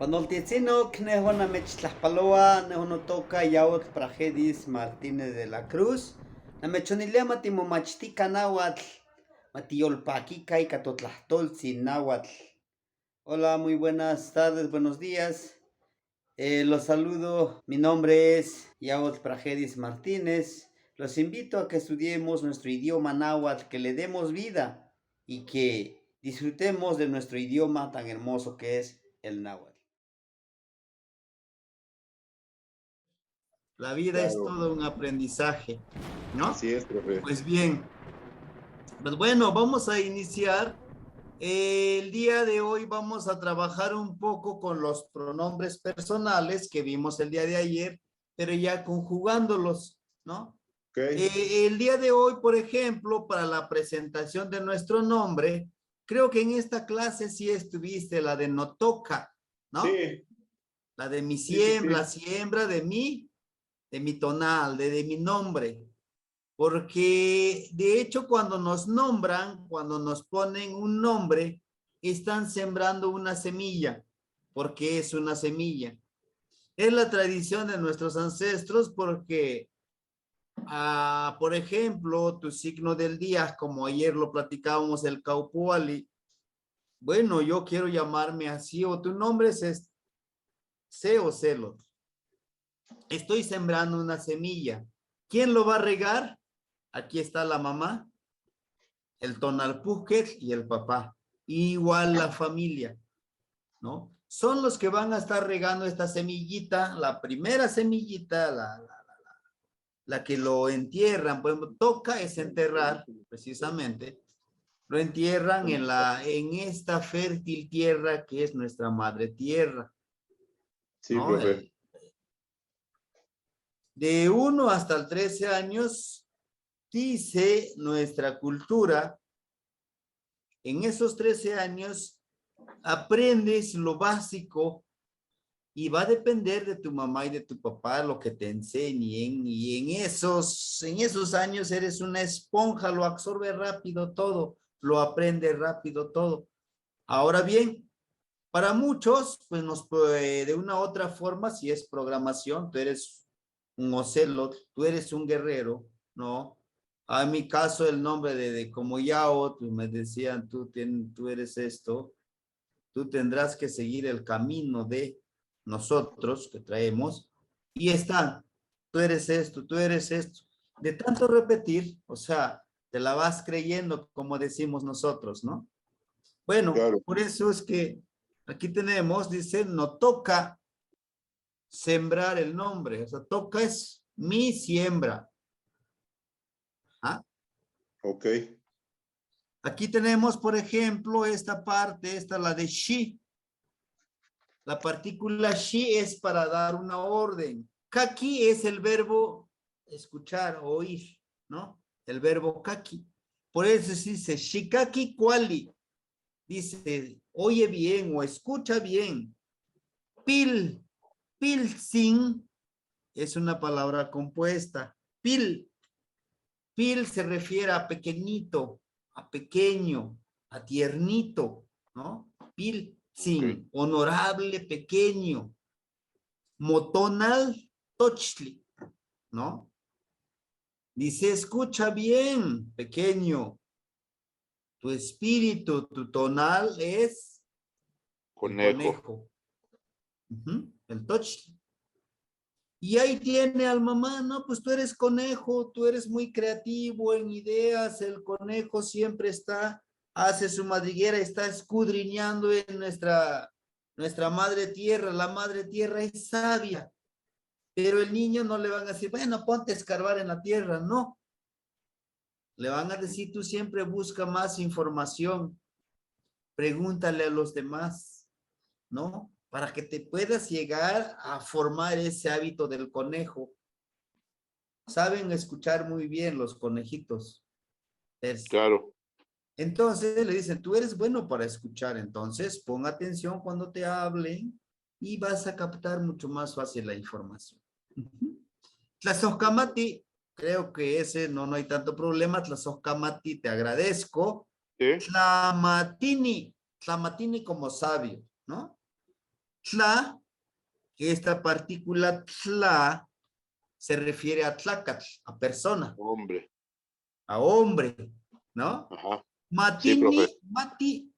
Panoltitzino, Knehuana Mechtlaspaloa, Nehunotoca, Yaut Prajedis Martínez de la Cruz, Namechonilia Matimomachtica Nahuatl, Matiolpaquica y Catotlahtolzi Nahuatl. Hola, muy buenas tardes, buenos días. Los saludo, mi nombre es Yaut Prajedis Martínez. Los invito a que estudiemos nuestro idioma náhuatl, que le demos vida y que disfrutemos de nuestro idioma tan hermoso que es el náhuatl. La vida es Claro, todo un aprendizaje, ¿no? así es, profe. Pues bien, pues bueno, vamos a iniciar. El día de hoy vamos a trabajar un poco con los pronombres personales que vimos el día de ayer, pero ya conjugándolos, ¿no? Ok, El día de hoy, por ejemplo, para la presentación de nuestro nombre, creo que en esta clase sí estuviste la de no toca, ¿no? sí, La de mi sí, sí, siembra, la sí. siembra de mi tonal, de mi nombre. Porque de hecho cuando nos nombran, cuando nos ponen un nombre, están sembrando una semilla, porque es una semilla. Es la tradición de nuestros ancestros porque, por ejemplo, tu signo del día, como ayer lo platicábamos, el Caupuali, bueno, yo quiero llamarme así, o tu nombre es C o Celo. Estoy sembrando una semilla. ¿Quién lo va a regar? Aquí está la mamá, el tonalpúquet y el papá. Igual la familia, ¿no? Son los que van a estar regando esta semillita, la primera semillita, la que lo entierran, pues toca es enterrar, precisamente, lo entierran en esta fértil tierra que es nuestra madre tierra, Sí, ¿no? profe. De 1 hasta el 13 años, dice nuestra cultura, en esos 13 años aprendes lo básico y va a depender de tu mamá y de tu papá lo que te enseñen y en esos años eres una esponja, lo absorbe rápido todo, lo aprende rápido todo. Ahora bien, para muchos, pues de una u otra forma, si es programación, tú eres un ocelot, tú eres un guerrero, ¿no? En mi caso, el nombre de como Yao, pues me decían, tú eres esto, tú tendrás que seguir el camino de nosotros que traemos y está, tú eres esto, tú eres esto. De tanto repetir, o sea, te la vas creyendo como decimos nosotros, ¿no? Bueno, Claro, por eso es que aquí tenemos, dice, no toca sembrar el nombre, o sea, toca es mi siembra. ¿Ah? ok. Aquí tenemos, por ejemplo, esta parte, esta la de she. La partícula she es para dar una orden. Kaki es el verbo escuchar, oír, ¿no? El verbo kaki. Por eso se dice shikaki kuali. Dice, oye bien o escucha bien. Pil, pilsin es una palabra compuesta. Pil se refiere a pequeñito, a pequeño, a tiernito, ¿no? Ok. Pilsin, honorable, pequeño. Motonal Tochli, ¿no? Dice, escucha bien, pequeño, tu espíritu, tu tonal es el Conejo. conejo, el Tochli. Y ahí tiene al mamá, no, pues tú eres conejo, tú eres muy creativo en ideas, el conejo siempre está, hace su madriguera, está escudriñando en nuestra madre tierra, la madre tierra es sabia. Pero el niño no le van a decir, bueno, ponte a escarbar en la tierra, no. Le van a decir, tú siempre busca más información, pregúntale a los demás, ¿no? Para que te puedas llegar a formar ese hábito del conejo. Saben escuchar muy bien los conejitos. Claro, Entonces le dicen, tú eres bueno para escuchar, entonces pon atención cuando te hablen y vas a captar mucho más fácil la información. Tlazoscamati, creo que ese no hay tanto problema. Tlazoscamati, te agradezco. sí, Tlamatini como sabio, ¿no? Tla, que esta partícula tla se refiere a tlacatl, a persona, Hombre. a hombre, ¿no? Ajá. Sí, Matini, profe. mati,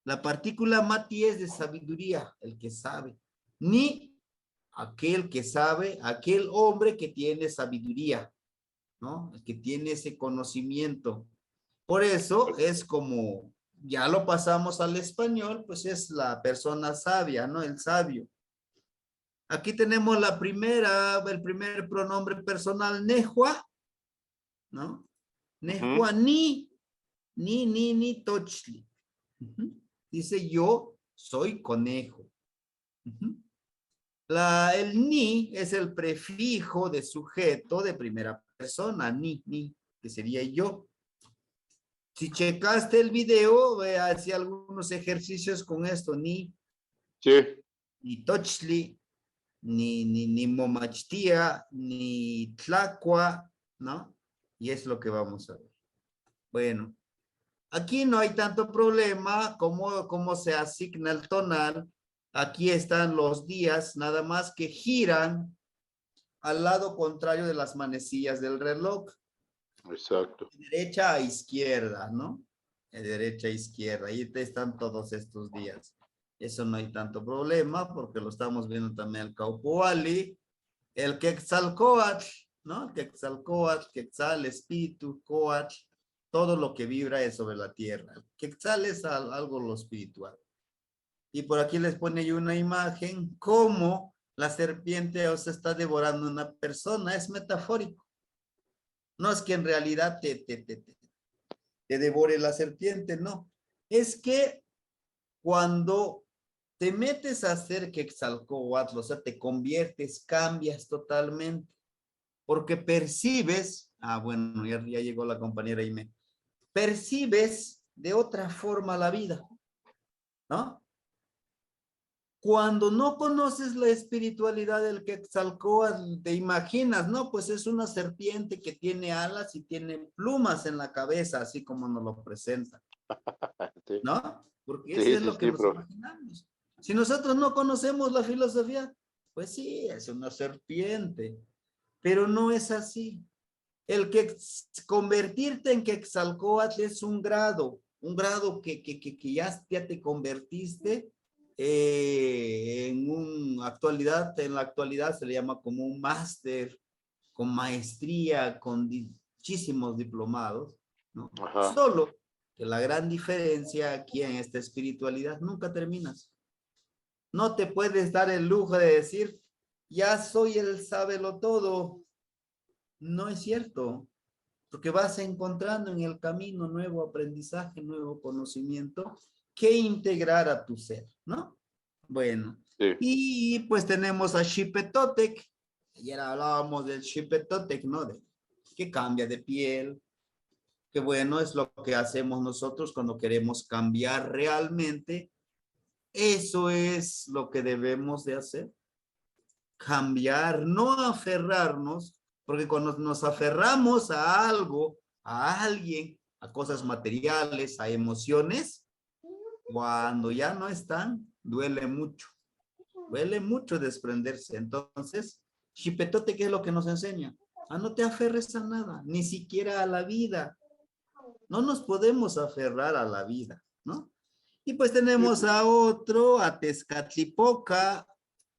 la partícula mati es de sabiduría, el que sabe. Ni, aquel que sabe, aquel hombre que tiene sabiduría, ¿no? El que tiene ese conocimiento. Por eso es como, ya lo pasamos al español, pues es la persona sabia, ¿no? El sabio. Aquí tenemos la primera, el primer pronombre personal, nejua, ¿no? Nejua ni, tochli. Dice yo soy conejo. El ni es el prefijo de sujeto de primera persona, ni, que sería yo. Si checaste el video, hacía algunos ejercicios con esto, Sí. ni tochli, ni momachtia, ni tlacua, ¿no? Y es lo que vamos a ver. Bueno, aquí no hay tanto problema cómo se asigna el tonal. Aquí están los días, nada más que giran al lado contrario de las manecillas del reloj. Exacto. De derecha a izquierda, ¿no? De derecha a izquierda. Ahí están todos estos días. Eso no hay tanto problema porque lo estamos viendo también el Caupoali, el Quetzalcóatl, ¿no? Quetzalcóatl, Quetzal, espíritu, Coatl, todo lo que vibra es sobre la tierra. Quetzal es algo lo espiritual. Y por aquí les pone yo una imagen como la serpiente os está devorando una persona, es metafórico. No es que en realidad te devore la serpiente, no. Es que cuando te metes a hacer Quetzalcóatl, o sea, te conviertes, cambias totalmente, porque percibes, bueno, ya llegó la compañera y percibes de otra forma la vida, ¿no? Cuando no conoces la espiritualidad del Quetzalcóatl, te imaginas, ¿no? Pues es una serpiente que tiene alas y tiene plumas en la cabeza, así como nos lo presenta, Sí. ¿no? Porque eso Sí, es sí, lo que sí, nos profe. imaginamos. Si nosotros no conocemos la filosofía, pues sí, es una serpiente, pero no es así. El que convertirte en Quetzalcóatl es un grado que ya te convertiste en la actualidad se le llama como un máster, con maestría, con muchísimos diplomados, ¿no? Ajá. Solo que la gran diferencia aquí en esta espiritualidad, nunca terminas. No te puedes dar el lujo de decir, ya soy el sábelo todo. No es cierto, porque vas encontrando en el camino nuevo aprendizaje, nuevo conocimiento que integrar a tu ser, ¿no? Bueno, Sí. y pues tenemos a Xipetotec. Ayer hablábamos del Xipetotec, ¿no? Que cambia de piel, que bueno, es lo que hacemos nosotros cuando queremos cambiar realmente. Eso es lo que debemos de hacer. Cambiar, no aferrarnos, porque cuando nos aferramos a algo, a alguien, a cosas materiales, a emociones, cuando ya no están, duele mucho desprenderse. Entonces, Chipetote, ¿qué es lo que nos enseña? No te aferres a nada, ni siquiera a la vida. No nos podemos aferrar a la vida, ¿no? Y pues Sí, tenemos profe. a otro, a Tezcatlipoca.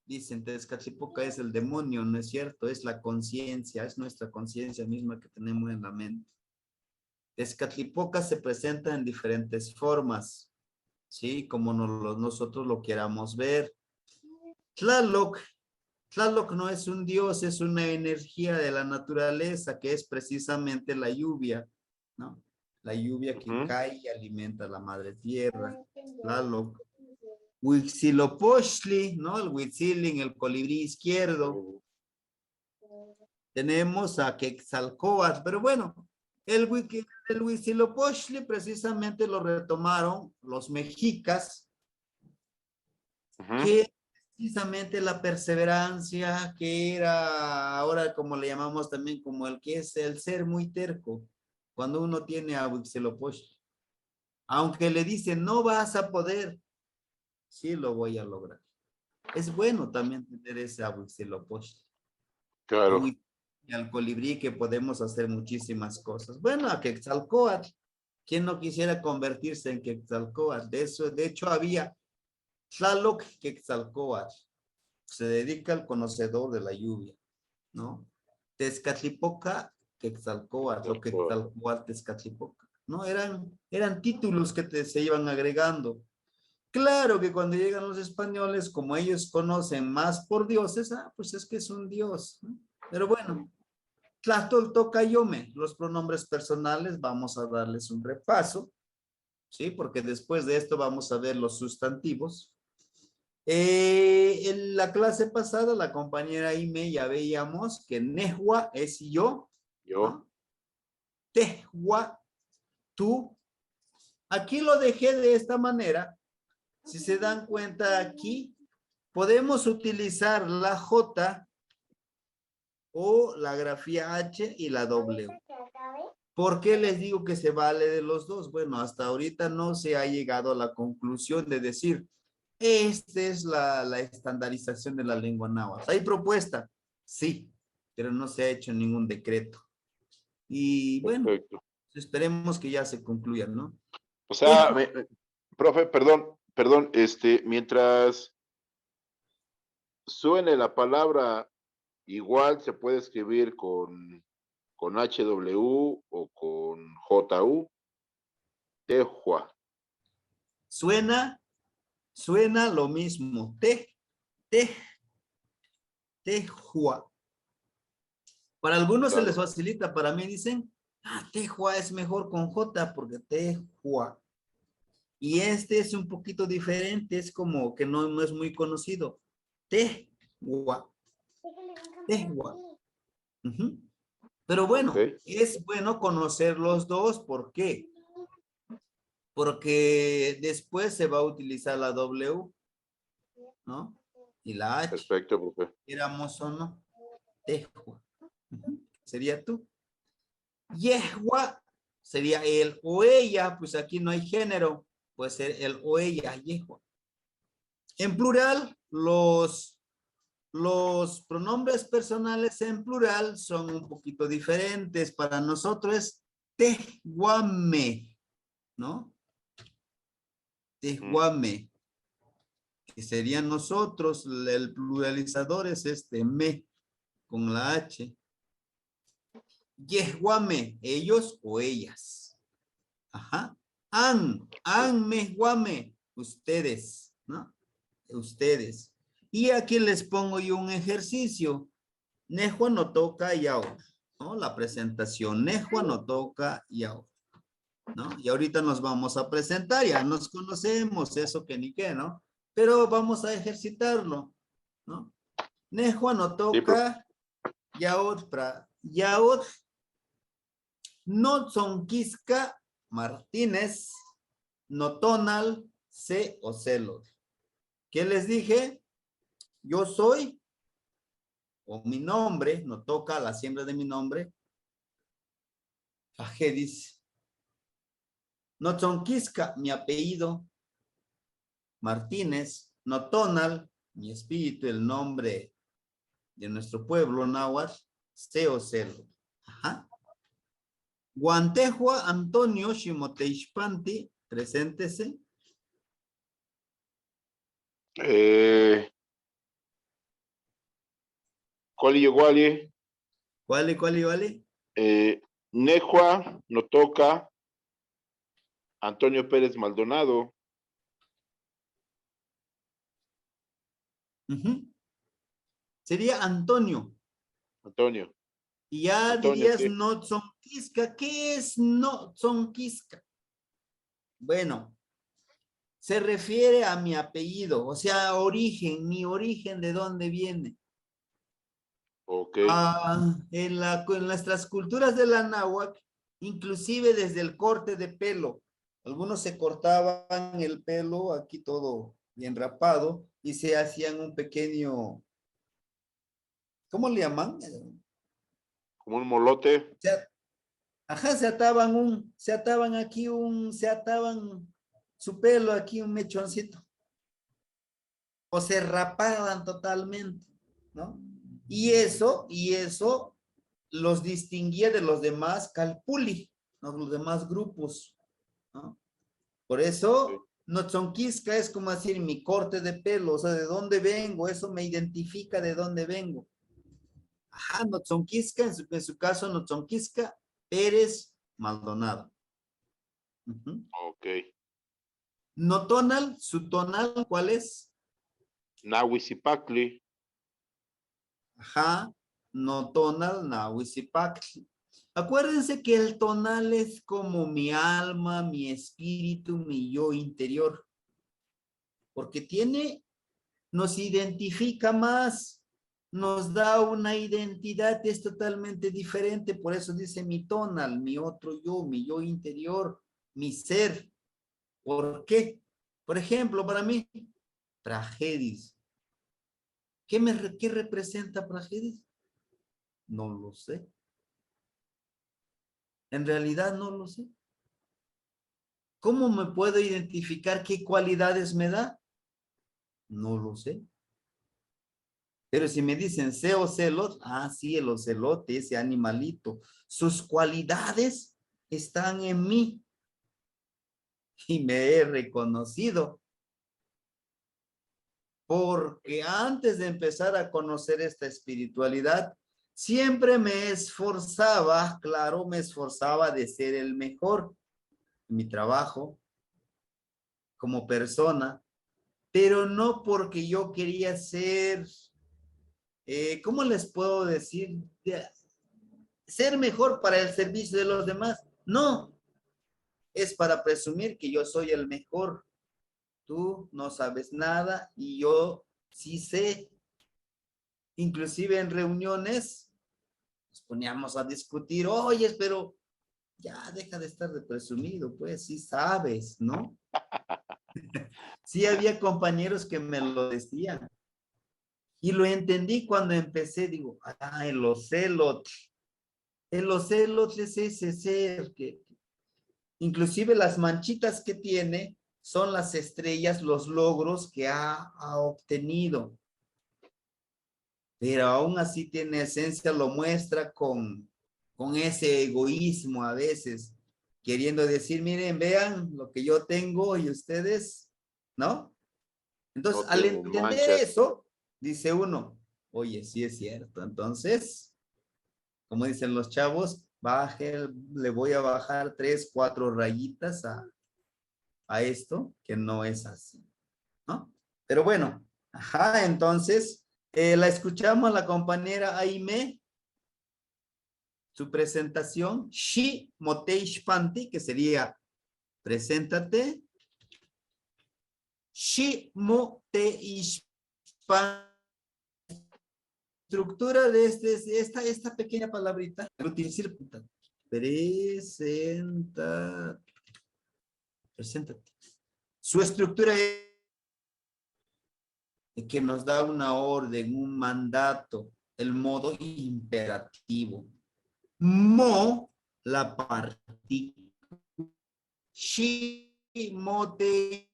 Dicen, Tezcatlipoca es el demonio, ¿no es cierto? Es la conciencia, es nuestra conciencia misma que tenemos en la mente. Tezcatlipoca se presenta en diferentes formas, ¿sí? Como nosotros lo queramos ver. Tlaloc, Tlaloc no es un dios, es una energía de la naturaleza que es precisamente la lluvia, ¿no? La lluvia que cae y alimenta a la madre tierra. Tlaloc. Huitzilopochtli, ¿no? El Huitzilin, el colibrí izquierdo. Tenemos a Quetzalcóatl, pero bueno, el Huitzilopochtli precisamente lo retomaron los mexicas, que precisamente la perseverancia, que era ahora como le llamamos también como el que es el ser muy terco, cuando uno tiene a Huitzilopochtli, aunque le dicen no vas a poder, Sí lo voy a lograr. Es bueno también tener ese Ahuitzilopochtli. Claro. Y al colibrí que podemos hacer muchísimas cosas. Bueno, a Quetzalcóatl. ¿Quién no quisiera convertirse en Quetzalcóatl? De hecho, había Tlaloc Quetzalcóatl. Se dedica al conocedor de la lluvia, ¿no? Tezcatlipoca Quetzalcóatl o Quetzalcóatl Tezcatlipoca, ¿no? Eran títulos que se iban agregando. Claro que cuando llegan los españoles, como ellos conocen más por dioses, pues es que es un dios, ¿no? Pero bueno, Tlachtoltocayome, los pronombres personales, vamos a darles un repaso, ¿sí? Porque después de esto vamos a ver los sustantivos. En la clase pasada, la compañera Ime, ya veíamos que Nehua es yo, Yo. ¿no? Tehua, tú. Aquí lo dejé de esta manera. Si se dan cuenta aquí, podemos utilizar la J o la grafía H y la W. ¿Por qué les digo que se vale de los dos? Bueno, hasta ahorita no se ha llegado a la conclusión de decir, esta es la estandarización de la lengua náhuatl. ¿Hay propuesta? Sí, pero no se ha hecho ningún decreto. Y bueno, Perfecto. esperemos que ya se concluya, ¿no? O sea, profe, perdón, mientras suene la palabra, igual se puede escribir con HW o con JU. Tehua. Suena lo mismo. Tejua. Para algunos se les Claro. facilita, para mí dicen, Tejua es mejor con J porque Tejua. Y este es un poquito diferente, es como que no es muy conocido. Tejua. Tejua. Uh-huh. Pero bueno, Okay. es bueno conocer los dos. ¿Por qué? Porque después se va a utilizar la W, ¿no? Y la H. Perfecto, profe. Éramos o no. Tejua. Uh-huh. Sería tú. Yehua sería él o ella, pues aquí no hay género, puede ser él o ella, yehua. En plural, los pronombres personales en plural son un poquito diferentes. Para nosotros es tehuame, ¿no? Tehuame, que serían nosotros, el pluralizador es este me, con la H. Yehuame, ellos o ellas. Ajá. Mehguame, ustedes, ¿no? Ustedes. Y aquí les pongo yo un ejercicio. Nejua no toca y ahora, ¿no? La presentación. Nejua no toca y ahora, ¿no? Y ahorita nos vamos a presentar, ya nos conocemos, eso que ni qué, ¿no? Pero vamos a ejercitarlo, ¿no? Nejua no Sí, profe. toca y ahora, no Zonquisca Martínez, Notonal, C o Celo. ¿Qué les dije? Yo soy, o mi nombre, no toca la siembra de mi nombre, Ajedis. Notzonquisca, mi apellido, Martínez. Notonal, mi espíritu, el nombre de nuestro pueblo, náhuatl, C o Celo. Ajá. Guantejua Antonio Shimoteixpanti, preséntese. Cuali iguali. ¿Cuál vale? Nejua no toca. Antonio Pérez Maldonado. Uh-huh. Sería Antonio. Antonio. Y ya Antonio, dirías sí. Notzonquisca. ¿Qué es Notzonquisca? Bueno, se refiere a mi apellido, o sea, origen, mi origen, ¿de dónde viene? Ok. En nuestras culturas de la náhuatl, inclusive desde el corte de pelo. Algunos se cortaban el pelo, aquí todo bien rapado, y se hacían un pequeño, ¿cómo le llaman? Como un molote. Ajá, se ataban su pelo aquí, un mechoncito. o se rapaban totalmente, ¿no? Y eso los distinguía de los demás calpuli, ¿no? Los demás grupos, ¿no? Por Ok. eso, Notzonquisca es como decir mi corte de pelo, o sea, de dónde vengo, eso me identifica de dónde vengo. Ajá, Notzonquisca, en su caso, Notzonquisca Pérez Maldonado. Ujú. Ok. Notonal, su tonal, ¿cuál es? Nahuizipacli. Ajá, Notonal, Nahuizipacli. Acuérdense que el tonal es como mi alma, mi espíritu, mi yo interior, porque nos identifica más, nos da una identidad, es totalmente diferente, por eso dice mi tonal, mi otro yo, mi yo interior, mi ser. ¿Por qué? Por ejemplo, para mí, Pragedis. ¿Qué representa Pragedis? No lo sé. En realidad no lo sé. ¿Cómo me puedo identificar qué cualidades me da? No lo sé. Pero si me dicen sé ocelot, sí, el ocelote, ese animalito, sus cualidades están en mí y me he reconocido. Porque antes de empezar a conocer esta espiritualidad, siempre me esforzaba, claro, me esforzaba de ser el mejor en mi trabajo, como persona, pero no porque yo quería ser, ¿cómo les puedo decir? Ser mejor para el servicio de los demás. No, es para presumir que yo soy el mejor. Tú no sabes nada y yo sí sé. Inclusive en reuniones nos poníamos a discutir, oye, pero ya deja de estar de presumido, pues sí sabes, ¿no? Sí había compañeros que me lo decían. Y lo entendí cuando empecé, digo, el ocelot. El ocelot es ese ser que, inclusive las manchitas que tiene son las estrellas, los logros que ha obtenido. Pero aún así tiene esencia, lo muestra con ese egoísmo a veces, queriendo decir, miren, vean lo que yo tengo y ustedes, ¿no? Entonces, No al tienen entender manchas. eso, dice uno, oye, sí es cierto. Entonces, como dicen los chavos, le voy a bajar 3, 4 rayitas a esto, que no es así, ¿no? Pero bueno, ajá, entonces, la escuchamos a la compañera Aime, su presentación, Shi Moteish Panti, que sería, preséntate, Shi Moteish Panti. Estructura de esta pequeña palabrita, preséntate. Su estructura es que nos da una orden, un mandato, el modo imperativo. Mo, la partícula. Shi, mote.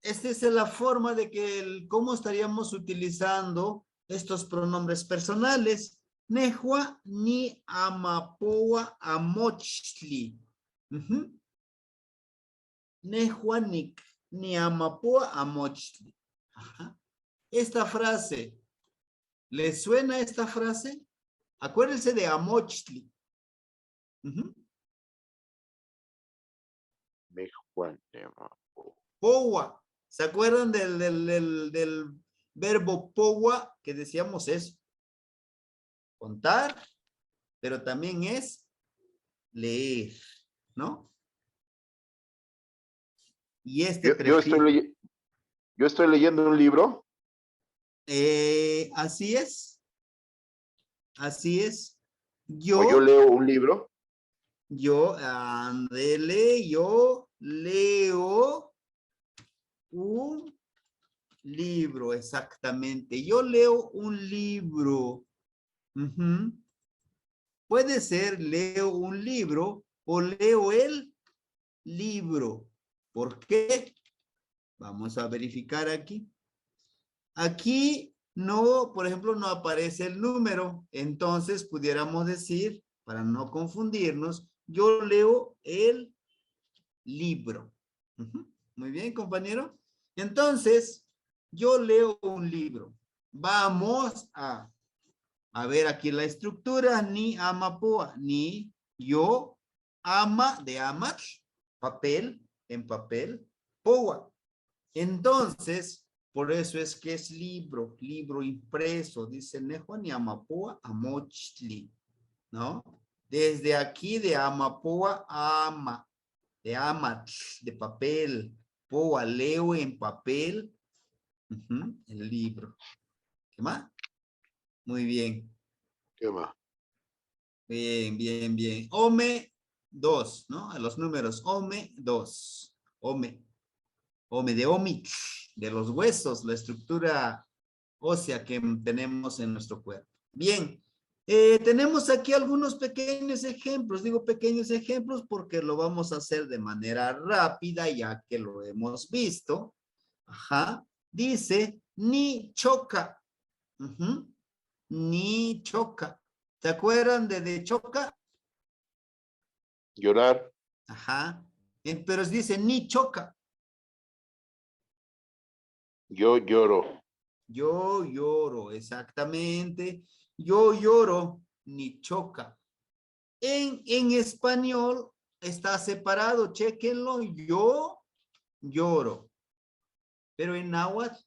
Esta es la forma de que cómo estaríamos utilizando estos pronombres personales. Nehua ni amapoa amochli. Nehua ni amapoa amochli. Ajá. Esta frase, ¿le suena esta frase? Acuérdense de amochli. Powa. ¿Se acuerdan del verbo powa que decíamos es contar, pero también es leer, ¿no? Y este Yo prefijo. estoy leyendo un libro. Así es, así es. O yo Yo, leo un libro. ándele, yo leo un libro, exactamente. Yo leo un libro. Ujú. Puede ser leo un libro o leo el libro. ¿Por qué? Vamos a verificar aquí. Aquí no, por ejemplo, no aparece el número. Entonces pudiéramos decir, para no confundirnos, yo leo el libro. Ujú. Muy bien, compañero. Entonces, yo leo un libro. Vamos a ver aquí la estructura. Ni amapoa, ni yo ama de amar, papel, en papel, poa. Entonces, por eso es que es libro, libro impreso, dice Nejo ni amapoa amochli, ¿no? Desde aquí de amapoa ama, de amat, de papel, poa, leo en papel, el libro. ¿Qué más? Muy bien. ¿Qué más? Bien, bien, bien. Ome 2, ¿no? A los números. Ome 2. Ome. Ome de omic, de los huesos, la estructura ósea que tenemos en nuestro cuerpo. Bien. Tenemos aquí algunos pequeños ejemplos. Digo pequeños ejemplos porque lo vamos a hacer de manera rápida ya que lo hemos visto. Ajá. Dice, ni choca. Ni choca. ¿Se acuerdan de choca? Llorar. Ajá. Pero dice ni choca. Yo lloro. Yo lloro, exactamente. Yo lloro, ni choca. En español está separado, chéquenlo. Yo lloro. Pero en náhuatl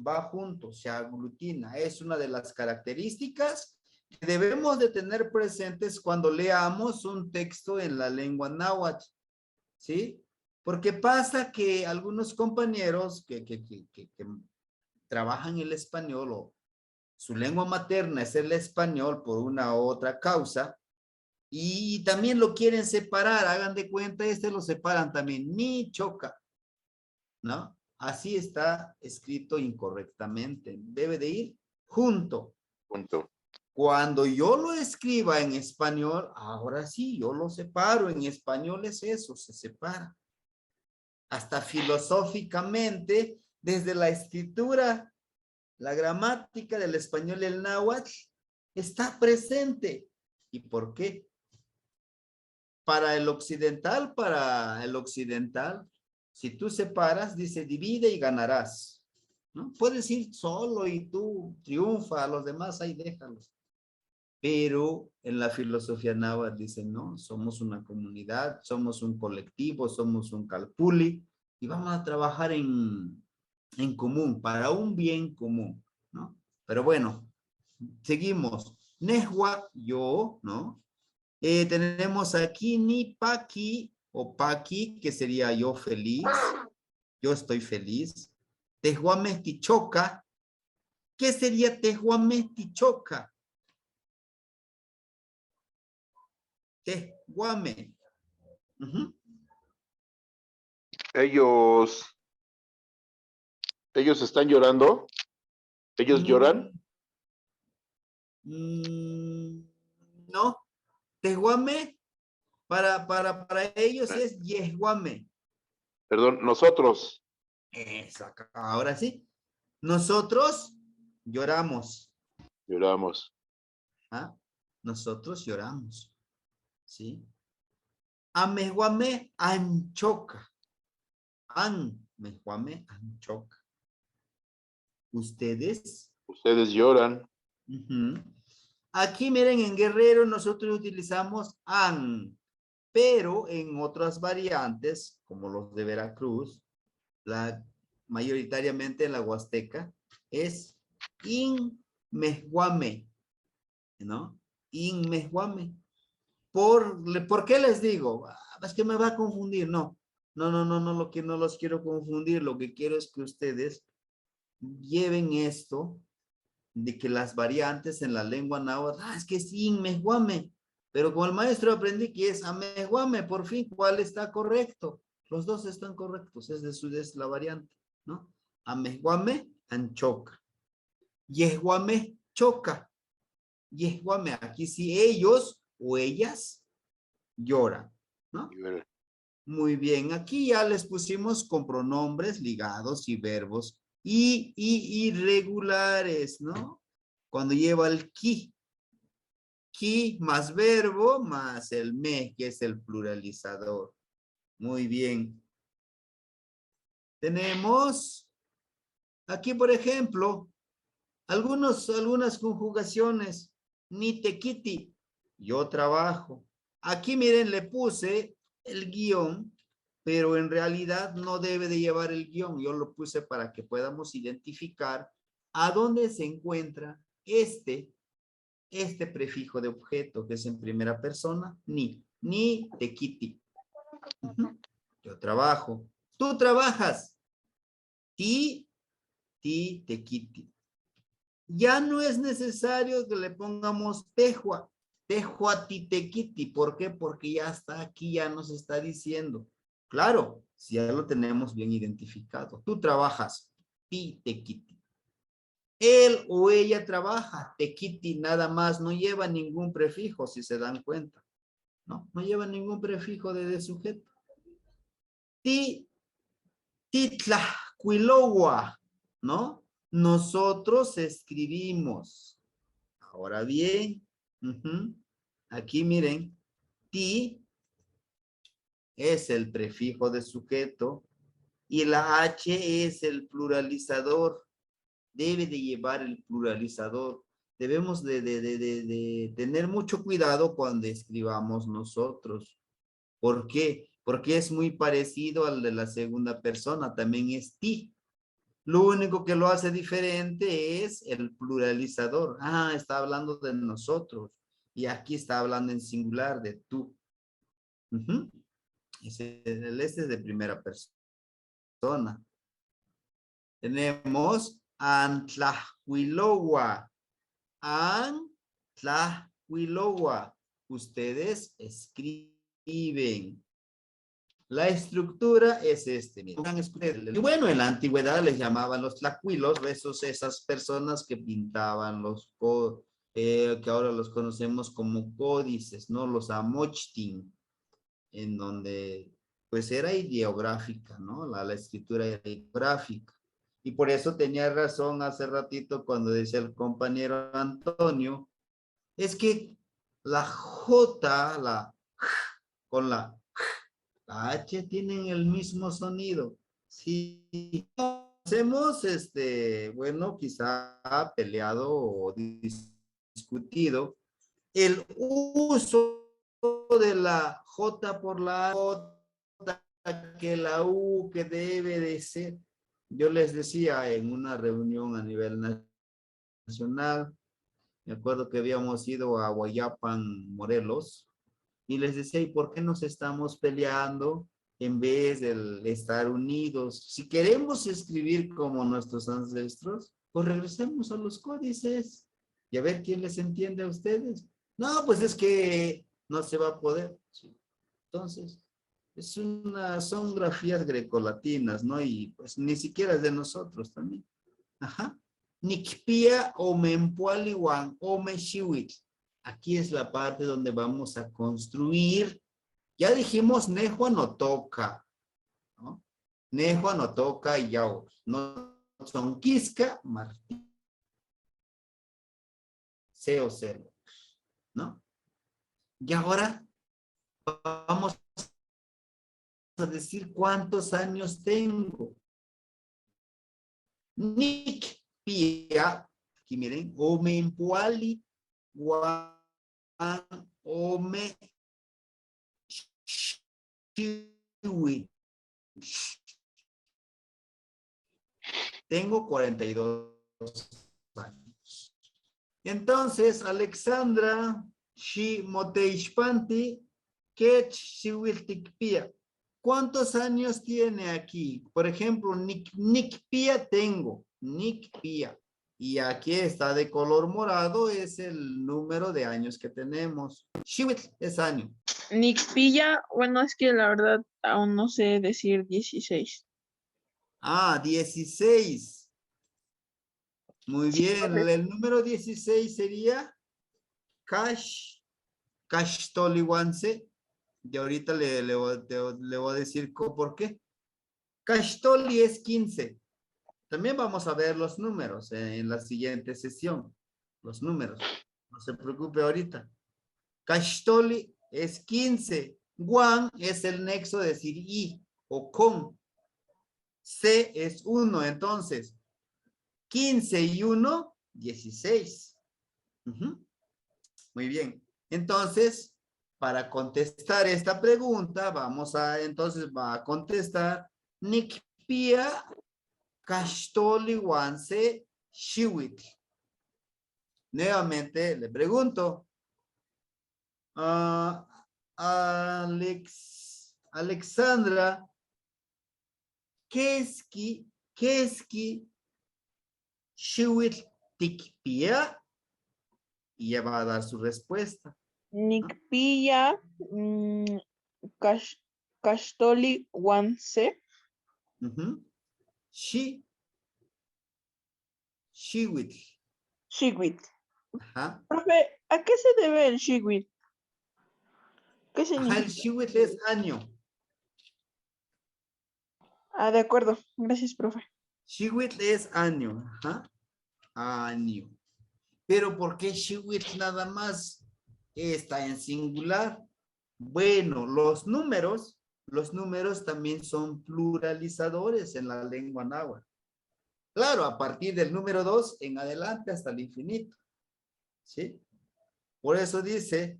va junto, se aglutina. Es una de las características que debemos de tener presentes cuando leamos un texto en la lengua náhuatl. ¿Sí? Porque pasa que algunos compañeros que trabajan el español o su lengua materna es el español por una u otra causa y también lo quieren separar, hagan de cuenta, lo separan también, ni choca, ¿no? Así está escrito incorrectamente, debe de ir junto. Punto. Cuando yo lo escriba en español, ahora sí, yo lo separo, en español es eso, se separa. Hasta filosóficamente, desde la escritura, la gramática del español y el náhuatl está presente. ¿Y por qué? Para el occidental, si tú separas, dice divide y ganarás. ¿No? Puedes ir solo y tú triunfa, a los demás ahí déjalos. Pero en la filosofía náhuatl dice, no, somos una comunidad, somos un colectivo, somos un calpuli y vamos a trabajar en común, para un bien común, ¿no? Pero bueno, seguimos. Nehua, yo, ¿no? Tenemos aquí ni paqui o paqui, que sería yo feliz, yo estoy feliz. Tehuamestichoca, ¿qué sería tehuamestichoca? Tehuame. Ellos están llorando. Ellos lloran. No. Tehuame, para ellos es yehuame. Perdón, nosotros. Exacto. Ahora sí. Nosotros lloramos. Lloramos. ¿Ah? Nosotros lloramos. ¿Sí? Amehuame anchoca. Amehuame anchoca. Ustedes. Ustedes lloran. Aquí miren, en Guerrero nosotros utilizamos an, pero en otras variantes, como los de Veracruz, mayoritariamente en la Huasteca, es inmehuame, ¿no? Inmehuame. ¿Por qué les digo? Es que me va a confundir. No, no los quiero confundir. Lo que quiero es que ustedes lleven esto de que las variantes en la lengua náhuatl, es que es inmehuame. Pero con el maestro aprendí que es amehuame. Por fin, ¿cuál está correcto? Los dos están correctos. Es la variante, ¿no? Amehuame, anchoca. Yehuame, choca. Yehuame, aquí sí ellos o ellas lloran, ¿no? Lloran. Muy bien, aquí ya les pusimos con pronombres ligados y verbos y irregulares, ¿no? Cuando lleva el ki más verbo más el me, que es el pluralizador. Muy bien. Tenemos aquí, por ejemplo, algunas conjugaciones. Ni te quiti, yo trabajo. Aquí, miren, le puse el guión, pero en realidad no debe de llevar el guión. Yo lo puse para que podamos identificar a dónde se encuentra este prefijo de objeto, que es en primera persona, ni te quiti. Yo trabajo. Tú trabajas. Ti, te quiti. Ya no es necesario que le pongamos tejua titequiti. ¿Por qué? Porque ya está aquí, ya nos está diciendo. Claro, si ya lo tenemos bien identificado. Tú trabajas, titequiti. Él o ella trabaja, tequiti nada más, no lleva ningún prefijo, si se dan cuenta. No lleva ningún prefijo de sujeto. Titlacuilogua, ¿no? Nosotros escribimos. Ahora bien, aquí miren, ti es el prefijo de sujeto y la H es el pluralizador. Debe de llevar el pluralizador. Debemos de tener mucho cuidado cuando escribamos nosotros. ¿Por qué? Porque es muy parecido al de la segunda persona, también es ti. Lo único que lo hace diferente es el pluralizador. Ah, está hablando de nosotros. Y aquí está hablando en singular de tú. El este es de primera persona. Tenemos Antlahuilowa. Antlahuilowa. Ustedes escriben. La estructura es este, miren. Y bueno, en la antigüedad les llamaban los tlacuilos, esas personas que pintaban que ahora los conocemos como códices, ¿no? Los amochtin, en donde pues era ideográfica, ¿no? La escritura era ideográfica. Y por eso tenía razón hace ratito cuando decía el compañero Antonio, es que la J, con la H tienen el mismo sonido. Si hacemos, bueno, quizá peleado o discutido, el uso de la J por la J, que la U que debe de ser. Yo les decía en una reunión a nivel nacional, me acuerdo que habíamos ido a Guayapan, Morelos, y les decía, ¿y por qué nos estamos peleando en vez de estar unidos? Si queremos escribir como nuestros ancestros, pues regresemos a los códices y a ver quién les entiende a ustedes. No, pues es que no se va a poder. Sí. Entonces, son grafías grecolatinas, ¿no? Y pues ni siquiera es de nosotros también. Ajá. Nikpia o mempualiwan o meshiwit. Aquí es la parte donde vamos a construir. Ya dijimos Nejua no toca, ¿no? Nejua no toca y Yaur. No son Quisca, Martín. C o cero, ¿no? Y ahora vamos a decir cuántos años tengo. Nick Pia, aquí miren, Omempuali, Guan, Ome, Chiwi. Tengo 42 años. Entonces, Alexandra, Shi Moteishpanti, Kech Shiwiltikpia. ¿Cuántos años tiene aquí? Por ejemplo, Nick Pia tengo, Nick Pia. Y aquí está de color morado, es el número de años que tenemos. Shiwit es año. Nickpilla, bueno, es que la verdad aún no sé decir 16. Ah, 16. Muy Sí, bien, el número 16 sería Cash Toliwanse. Y ahorita le voy a decir por qué. Kashtoli es 15. También vamos a ver los números en la siguiente sesión. Los números. No se preocupe ahorita. Kashtoli es 15. Guan es el nexo de decir y o con. C es 1. Entonces, 15 y 1, 16. Muy bien. Entonces, para contestar esta pregunta, entonces va a contestar Nikpia Kashtoli Wanse Shiwit. Nuevamente le pregunto, Alexandra, Keski Shiwit Tikpia? Y ella va a dar su respuesta. Nikpilla Kashtoli Wanse. Shiwit. Shigwit. Ajá. Profe, ¿a qué se debe el Shigwit? ¿Qué Ajá, el significa? Shiwit es año. Ah, de acuerdo. Gracias, profe. Shiwit es año. Ajá. Año. Pero ¿por qué Shiwit nada más está en singular? Bueno, los números también son pluralizadores en la lengua náhuatl. Claro, a partir del número 2 en adelante hasta el infinito. ¿Sí? Por eso dice,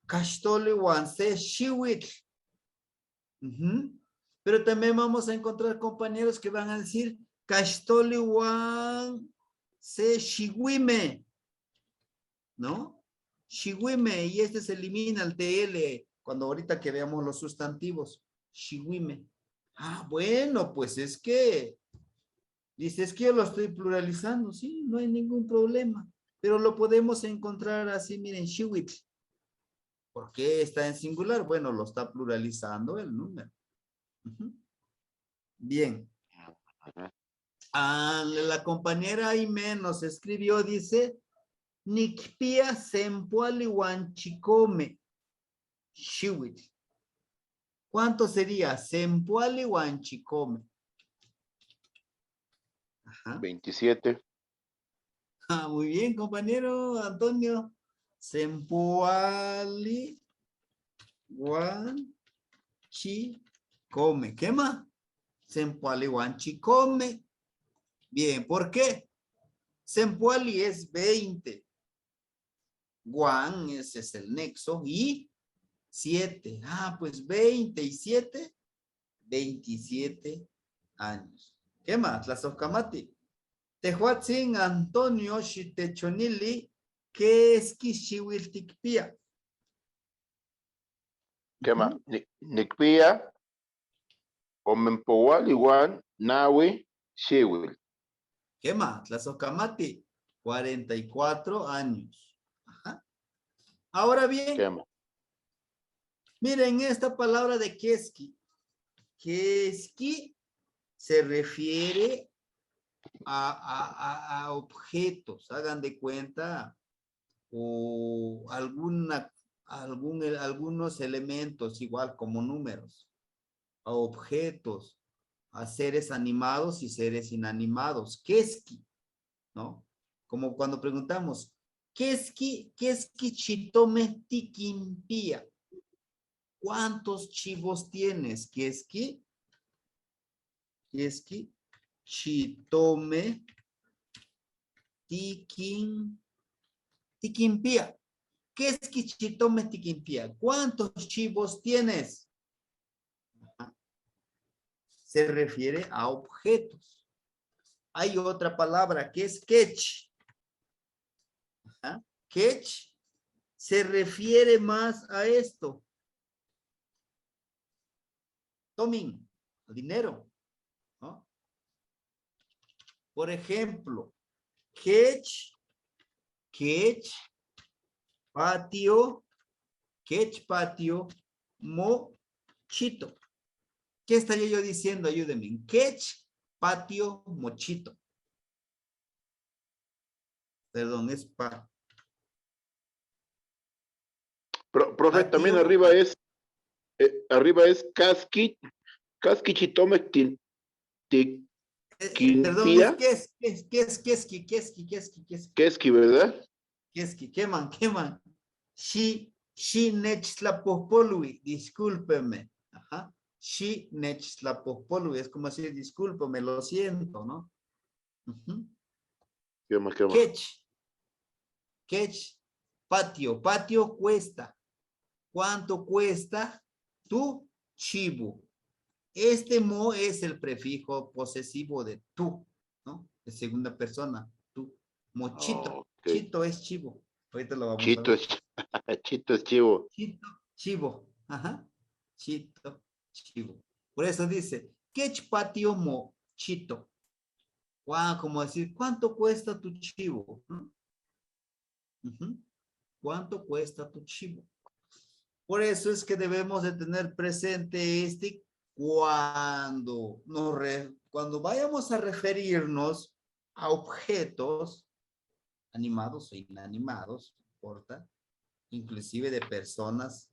Kashtoli Wanse Shiwit. Pero también vamos a encontrar compañeros que van a decir, Kashtoli Wanse Shiwime. ¿No? Shiwime, y este se elimina el TL cuando ahorita que veamos los sustantivos. Shiwime. Ah, bueno, pues es que, dice, es que yo lo estoy pluralizando, sí, no hay ningún problema. Pero lo podemos encontrar así, miren, Shiwit. ¿Por qué está en singular? Bueno, lo está pluralizando el número. Bien. La compañera Aime nos escribió, dice, Nikpia sempuali wanchikome. Shiwit. ¿Cuánto sería? Sempuali wanchikome. Ajá. 27. Muy bien, compañero Antonio. Sempuali wanchikome. ¿Qué más? Sempuali wanchikome. Bien, ¿por qué? Sempuali es 20. Guan, ese es el nexo. Y 7. Pues 27, 27 años. ¿Qué más? La Sofcamati. Tehuatzin Antonio Shitechonili, que es Kishiwiltikpia. ¿Qué más? Nikpia, Omenpowal, igual, Nawi, Shiwil. ¿Qué más? La Sofcamati. 44 años. Ajá. Ahora bien, ¿Qué más? miren esta palabra de Keski. Keski se refiere a objetos, hagan de cuenta, o algunos elementos, igual como números, a objetos, a seres animados y seres inanimados. Keski, ¿no? Como cuando preguntamos, Keski chitome tiquimpía. ¿Cuántos chivos tienes, Keski? Keski chitome tiquimpía. ¿Qué es quichitome tiquimpía? ¿Cuántos chivos tienes? Se refiere a objetos. Hay otra palabra que es quech. Quech se refiere más a esto. Tomin, dinero, ¿no? Por ejemplo, quech, patio, mochito. ¿Qué estaría yo diciendo? Ayúdenme. Quech, patio, mochito. Perdón, es Profe, también patio. arriba es Arriba es casqui chitomek Perdón, Luis, tiquinpia. ¿qué es? Keski, ¿verdad? ¿Qué man? She nechtlapojpolui, discúlpeme. Ajá. She nechtlapojpolui, es como decir, discúlpeme, lo siento, ¿no? Ujú. ¿Qué más? Ketch, patio cuesta. ¿Cuánto cuesta tu chivo? Este mo es el prefijo posesivo de tú, ¿no? De segunda persona, tú. Mochito, Ok. chito es chivo. Ahorita lo vamos a Chito ver. es, chito es chivo. Chito, chivo. Ajá. Chito, chivo. Por eso dice, ¿qué patio mo chito? Wow, como decir, ¿cuánto cuesta tu chivo? ¿No? Ujú. ¿Cuánto cuesta tu chivo? Por eso es que debemos de tener presente cuando vayamos a referirnos a objetos animados o inanimados, no importa, inclusive de personas.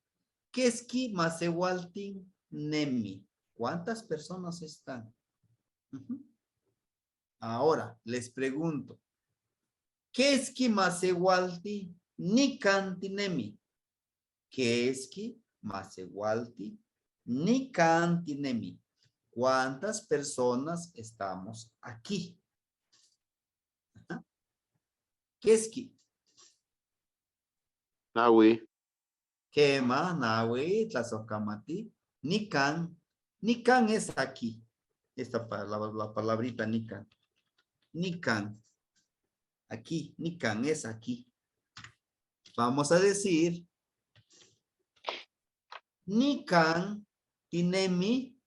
Keski masewaltin nemi. ¿Cuántas personas están? Ujú. Ahora, les pregunto, Keski masewalti nikantinemi. Keski masewalti nikantinemi. ¿Cuántas personas estamos aquí? Ajá. Keski. Nahui. Kema, Nahui, Tlazohcamati, Nikan. Nikan es aquí. Esta palabra, la palabrita Nikan. Nikan. Aquí, Nikan es aquí. Vamos a decir, Nikan tinemi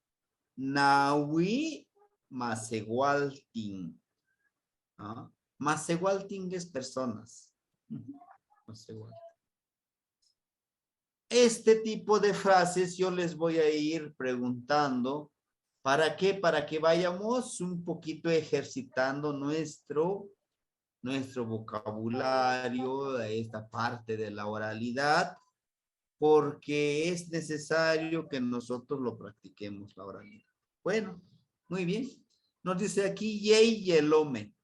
Nahui masewaltin. ¿Ah? Masewaltin es personas. Masewaltin. Este tipo de frases yo les voy a ir preguntando. ¿Para qué? Para que vayamos un poquito ejercitando nuestro vocabulario, esta parte de la oralidad, porque es necesario que nosotros lo practiquemos, la oralidad. Bueno, muy bien. Nos dice aquí Yey Yelome.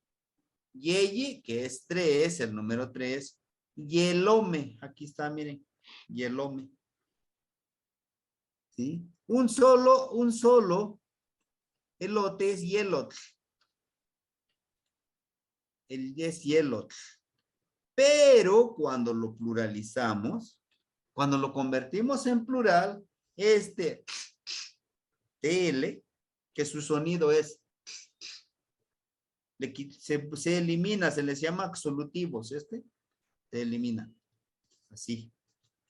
Yeye, que es 3, el número 3. Yelome, aquí está, miren. Yelome. ¿Sí? Un solo elote es yelot. El es yelot. Pero cuando lo pluralizamos, cuando lo convertimos en plural, este TL, que su sonido es, se elimina, se les llama absolutivos, se elimina, así.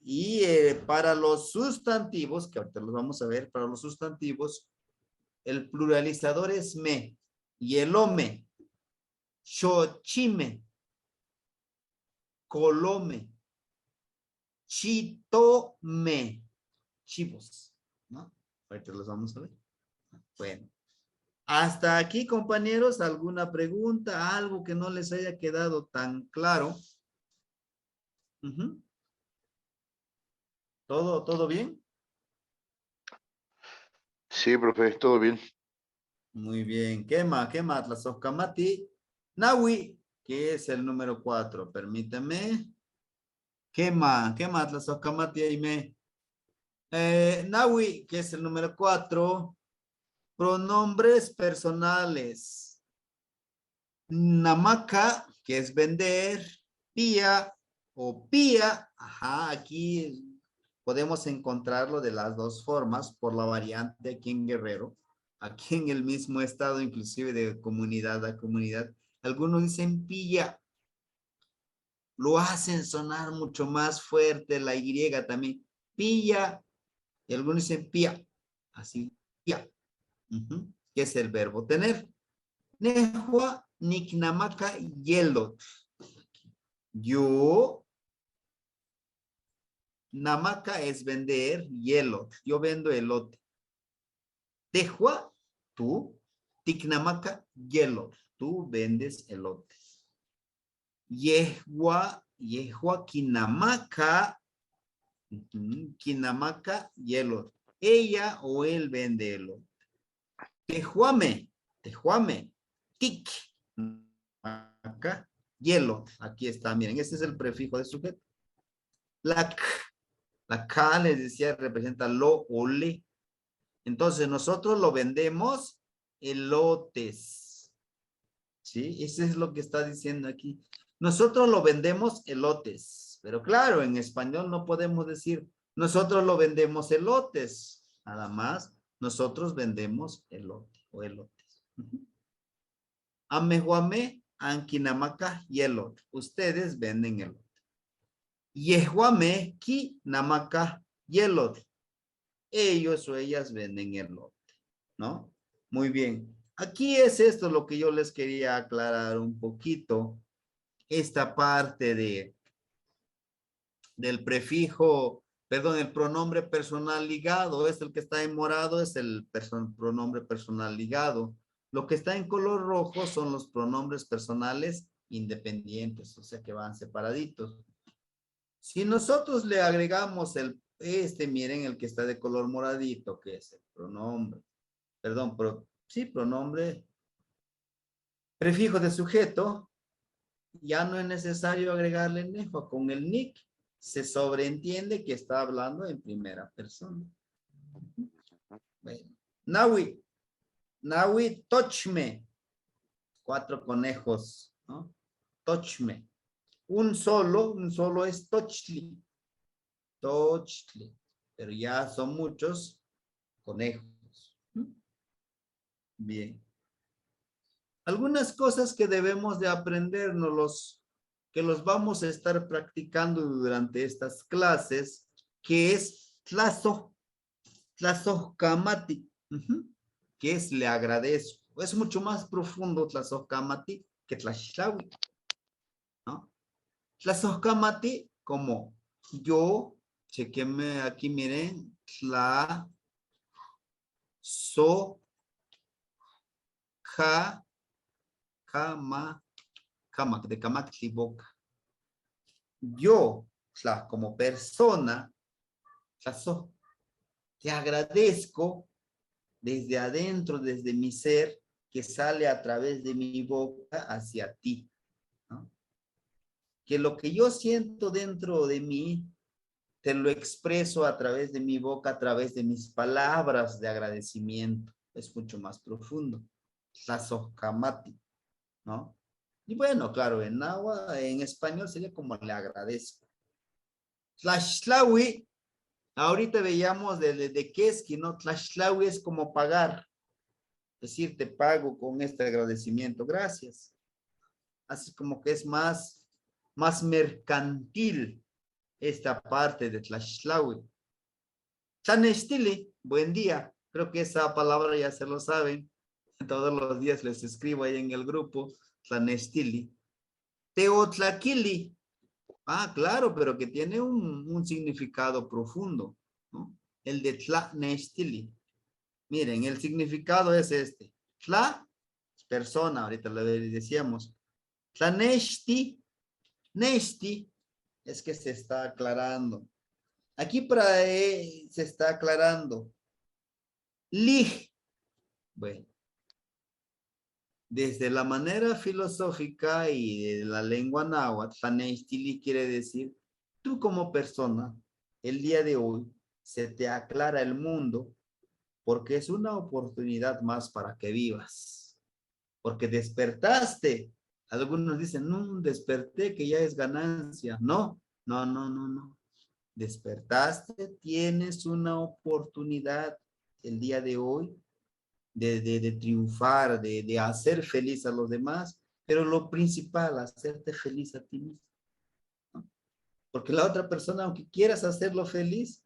Y para los sustantivos, que ahorita los vamos a ver, para los sustantivos, el pluralizador es me, yelome, xochime, colome, chitome, chivos, ¿no? Ahorita los vamos a ver. Bueno, hasta aquí, compañeros, ¿alguna pregunta? ¿Algo que no les haya quedado tan claro? ¿Todo bien? Sí, profe, todo bien. Muy bien. ¿Qué más? La Soscamati. Nahui, que es el número 4. Permíteme. ¿Qué más? La Soscamati Aime. Nahui, que es el número 4. Pronombres personales. Namaka, que es vender. Pía o pía. Ajá, aquí podemos encontrarlo de las dos formas por la variante aquí en Guerrero. Aquí en el mismo estado, inclusive de comunidad a comunidad. Algunos dicen pilla. Lo hacen sonar mucho más fuerte la Y también. Pilla. Y algunos dicen pía. Así, pía. Que es el verbo tener. Nehua niknamaka yelot. Yo, namaka es vender, yelot. Yo vendo elote. Tehua, tú. Tiknamaka yelot. Tú vendes elote. Yehua kinamaka Kinamaka y elote. Ella o él vende elote. Tejuame, tejuame, tik. Acá, hielo. Aquí está, miren, este es el prefijo de sujeto. La K les decía representa lo o le. Entonces nosotros lo vendemos elotes. ¿Sí? Eso es lo que está diciendo aquí. Nosotros lo vendemos elotes. Pero claro, en español no podemos decir nosotros lo vendemos elotes. Nada más, nosotros vendemos elote o elotes. Amehuame, ankinamaka y elote. Ustedes venden elote. Yehuame, ki namaka y elote. Ellos o ellas venden elote, ¿no? Muy bien. Aquí es esto lo que yo les quería aclarar un poquito. Esta parte del prefijo, perdón, el pronombre personal ligado, es el que está en morado, es el pronombre personal ligado. Lo que está en color rojo son los pronombres personales independientes, o sea que van separaditos. Si nosotros le agregamos miren el que está de color moradito, que es el pronombre, perdón, pronombre, prefijo de sujeto, ya no es necesario agregarle nejo. Con el nick se sobreentiende que está hablando en primera persona. Bueno, Nawi, touch me. 4 conejos, ¿no? Touch me. Un solo es touchly. Touchly. Pero ya son muchos conejos. Bien. Algunas cosas que debemos de aprendernos, que los vamos a estar practicando durante estas clases, que es tlazojkamati, que es le agradezco. Es mucho más profundo tlazojkamati que tlaxtlahui, ¿no? Tlazojkamati como yo, chequenme aquí, miren, de Kamakli boca. Yo, como persona, te agradezco desde adentro, desde mi ser, que sale a través de mi boca hacia ti, ¿no? Que lo que yo siento dentro de mí, te lo expreso a través de mi boca, a través de mis palabras de agradecimiento. Es mucho más profundo. Tlazojkamati, ¿no? Y bueno, claro, en español sería como le agradezco. Tlaxtlahui, ahorita veíamos de Keski, ¿no? Tlaxtlahui es como pagar. Es decir, te pago con este agradecimiento. Gracias. Así como que es más mercantil esta parte de Tlaxtlahui. Tlanestili, buen día. Creo que esa palabra ya se lo saben. Todos los días les escribo ahí en el grupo. Tlanestili. Teotlaquili. Ah, claro, pero que tiene un significado profundo, ¿no? El de Tlanestili. Miren, el significado es este. Tla, persona, ahorita lo decíamos. Tlanesti, nesti, es que se está aclarando. Aquí se está aclarando. Lig. Bueno. Desde la manera filosófica y de la lengua náhuatl, tlanestili quiere decir, tú como persona, el día de hoy, se te aclara el mundo porque es una oportunidad más para que vivas. Porque despertaste. Algunos dicen, no, desperté, que ya es ganancia. No. Despertaste, tienes una oportunidad el día de hoy de triunfar, de hacer feliz a los demás, pero lo principal, hacerte feliz a ti mismo, ¿no? Porque la otra persona, aunque quieras hacerlo feliz,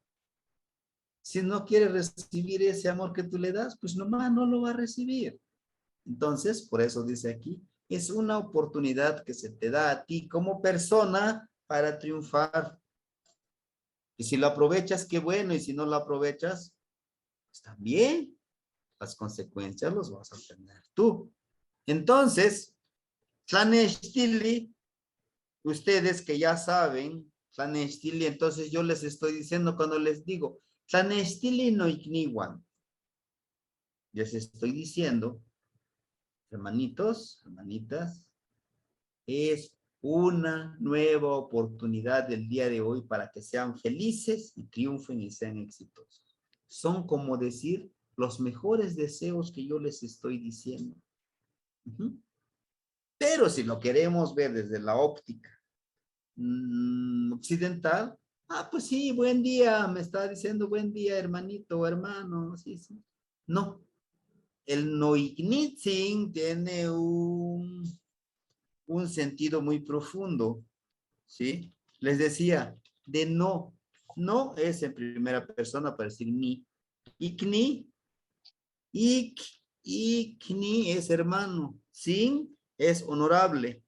si no quiere recibir ese amor que tú le das, pues nomás no lo va a recibir. Entonces, por eso dice aquí, es una oportunidad que se te da a ti como persona para triunfar. Y si lo aprovechas, qué bueno, y si no lo aprovechas, pues también las consecuencias los vas a tener tú. Entonces, Tlanestili, ustedes que ya saben Tlanestili, entonces yo les estoy diciendo cuando les digo, Tlanestili no ikniwan. Les estoy diciendo, hermanitos, hermanitas, es una nueva oportunidad del día de hoy para que sean felices y triunfen y sean exitosos. Son como decir los mejores deseos que yo les estoy diciendo. Pero si lo queremos ver desde la óptica occidental, pues sí, buen día, me está diciendo buen día, hermanito o hermano, sí, sí. No, el Neuignitzing tiene un sentido muy profundo, ¿sí? Les decía, de no. No es en primera persona para decir mi. Ikni, ikni es hermano. Sin es honorable.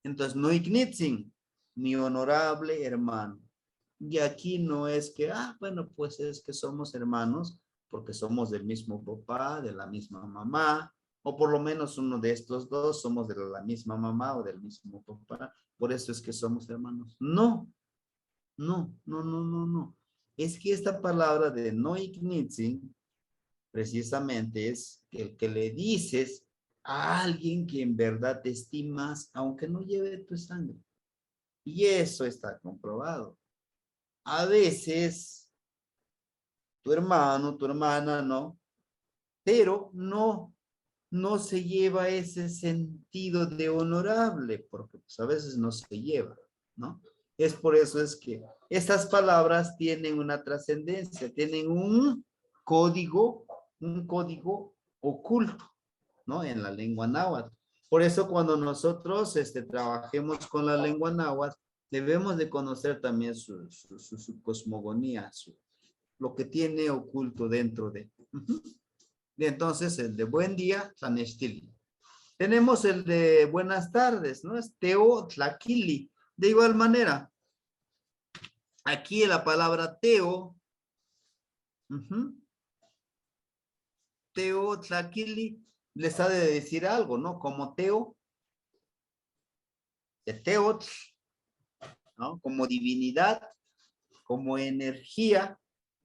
Entonces, no ignitzin, mi honorable hermano. Y aquí no es que, bueno, pues es que somos hermanos porque somos del mismo papá, de la misma mamá, o por lo menos uno de estos dos somos de la misma mamá o del mismo papá, por eso es que somos hermanos. No, no, no, no, no, no. Es que esta palabra de no ignitzin, precisamente es el que le dices a alguien que en verdad te estimas, aunque no lleve tu sangre. Y eso está comprobado. A veces, tu hermano, tu hermana, ¿no? Pero no se lleva ese sentido de honorable, porque pues, a veces no se lleva, ¿no? Es por eso es que estas palabras tienen una trascendencia, tienen un código oculto, ¿no? En la lengua náhuatl. Por eso cuando nosotros trabajemos con la lengua náhuatl, debemos de conocer también su cosmogonía, lo que tiene oculto dentro de. Y entonces el de buen día, Tlanestili. Tenemos el de buenas tardes, ¿no? Es Teo Tlaquili. De igual manera, aquí la palabra Teo, Teo Tlaquili, les ha de decir algo, ¿no? Como Teo, de Teotl, ¿no? Como divinidad, como energía,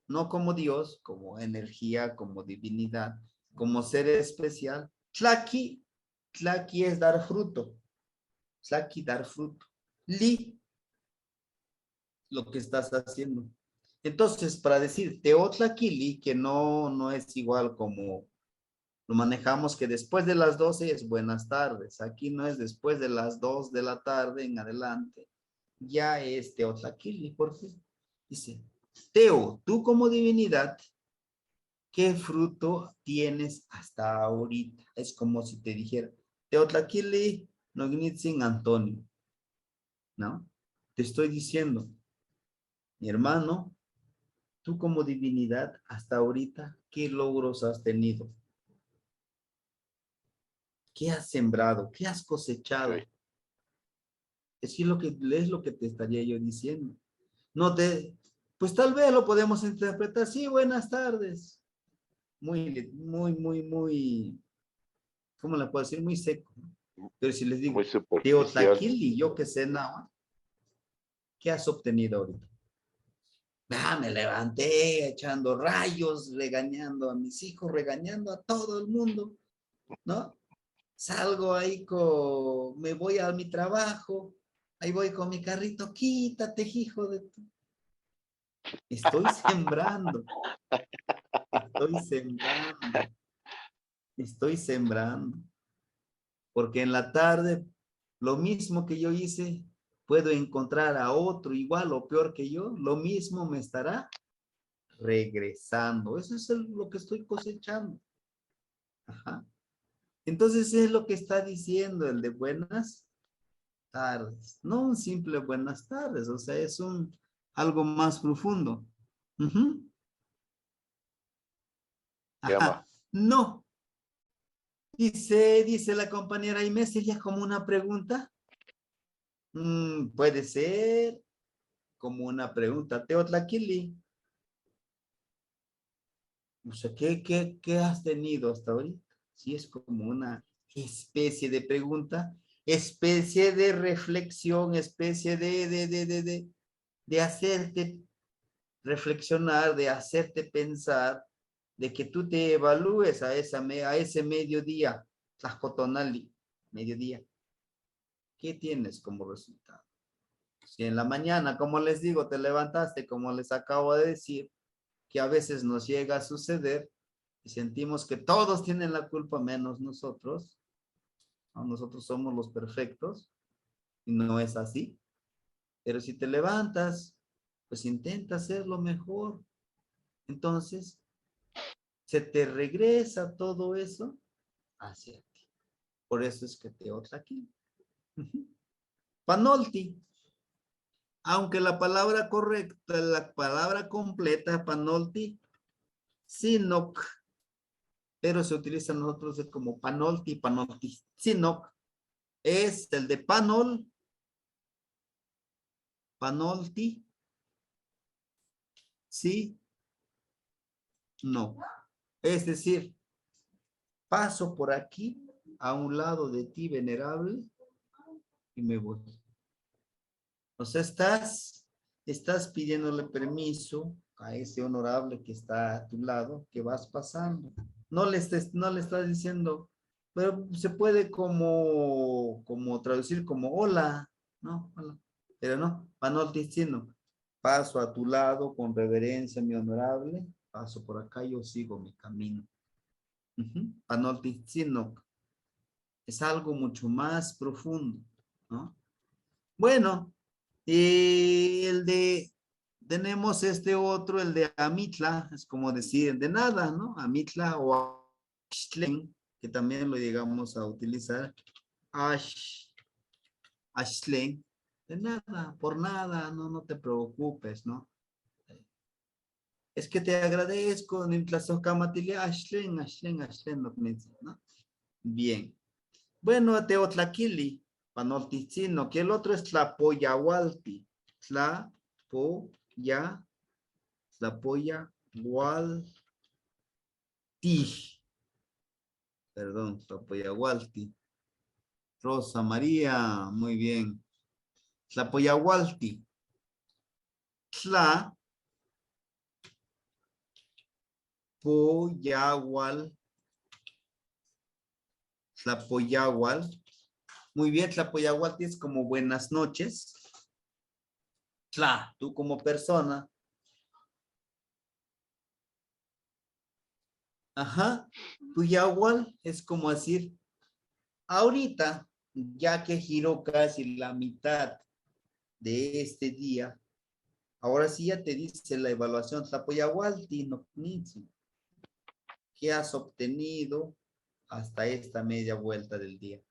no como Dios, como energía, como divinidad, como ser especial. Tlaki, tlaki es dar fruto. Tlaki, dar fruto. Li, lo que estás haciendo. Entonces, para decir teotlakili, que no es igual como lo manejamos, que después de las 12 es buenas tardes. Aquí no es después de las 2 de la tarde en adelante. Ya es teotlakili. ¿Por qué? Dice, Teo, tú como divinidad, ¿qué fruto tienes hasta ahorita? Es como si te dijera, Teotlakili Nognitzin Antonio, ¿no? Te estoy diciendo, mi hermano, tú como divinidad hasta ahorita, ¿qué logros has tenido? ¿Qué has sembrado? ¿Qué has cosechado? Ok. Es lo que te estaría yo diciendo. No te, pues tal vez lo podemos interpretar, sí, buenas tardes. Muy, ¿cómo le puedo decir? Muy seco, ¿no? Pero si les Muy digo, superficial. Teotlakili, yo que sé nada, ¿qué has obtenido ahorita? Me levanté echando rayos, regañando a mis hijos, regañando a todo el mundo, ¿no? Salgo ahí me voy a mi trabajo, ahí voy con mi carrito, quítate, hijo de tu. Estoy sembrando, estoy sembrando, estoy sembrando. Porque en la tarde, lo mismo que yo hice, puedo encontrar a otro igual o peor que yo, lo mismo me estará regresando. Eso es lo que estoy cosechando. Ajá. Entonces es lo que está diciendo el de buenas tardes. No un simple buenas tardes, o sea, es algo más profundo. Ujú. Llama. Ajá. No. Dice la compañera Inés, sería como una pregunta. Puede ser como una pregunta. Teotlakili. O sea, ¿qué has tenido hasta ahorita? Si es como una especie de pregunta, especie de reflexión, especie de hacerte reflexionar, de hacerte pensar, de que tú te evalúes a ese mediodía, Tlajcotonali, mediodía. ¿Qué tienes como resultado? Si en la mañana, como les digo, te levantaste, como les acabo de decir, que a veces nos llega a suceder y sentimos que todos tienen la culpa menos nosotros, ¿no? Nosotros somos los perfectos y no es así. Pero si te levantas, pues intenta hacerlo mejor. Entonces, se te regresa todo eso hacia ti. Por eso es que te otra aquí. Panolti. Aunque la palabra correcta, la palabra completa, panolti, sinoc, pero se utiliza nosotros como panolti, panolti, sinoc. Es el de panol, panolti, sí, no. Es decir, paso por aquí a un lado de ti, venerable, y me voy. O sea, estás pidiéndole permiso a ese honorable que está a tu lado, que vas pasando. No le estás diciendo, pero se puede como traducir como hola, ¿no? Hola. Pero no, panolticino. Paso a tu lado con reverencia, mi honorable. Paso por acá, yo sigo mi camino. Panolticino. Es algo mucho más profundo, ¿no? Bueno, tenemos este otro, el de Amitla, es como decir de nada, ¿no? Amitla o Ashlen, que también lo llegamos a utilizar. Ashlen, de nada, por nada, no te preocupes, ¿no? Es que te agradezco, Ashlen, ¿no? Bien. Bueno, Teotlaquili, Panolticino, que el otro es Tlapoyahualti. Tlapoyahualti. Perdón, Tlapoyahualti. Rosa María, muy bien. Tlapoyahualti. Tlapoyahual. Muy bien, Tlapoyahualti es como buenas noches. Tú como persona. Ajá. Puyahual es como decir, ahorita, ya que giró casi la mitad de este día, ahora sí ya te dice la evaluación, Tlapoyahualti, no, ¿qué has obtenido hasta esta media vuelta del día?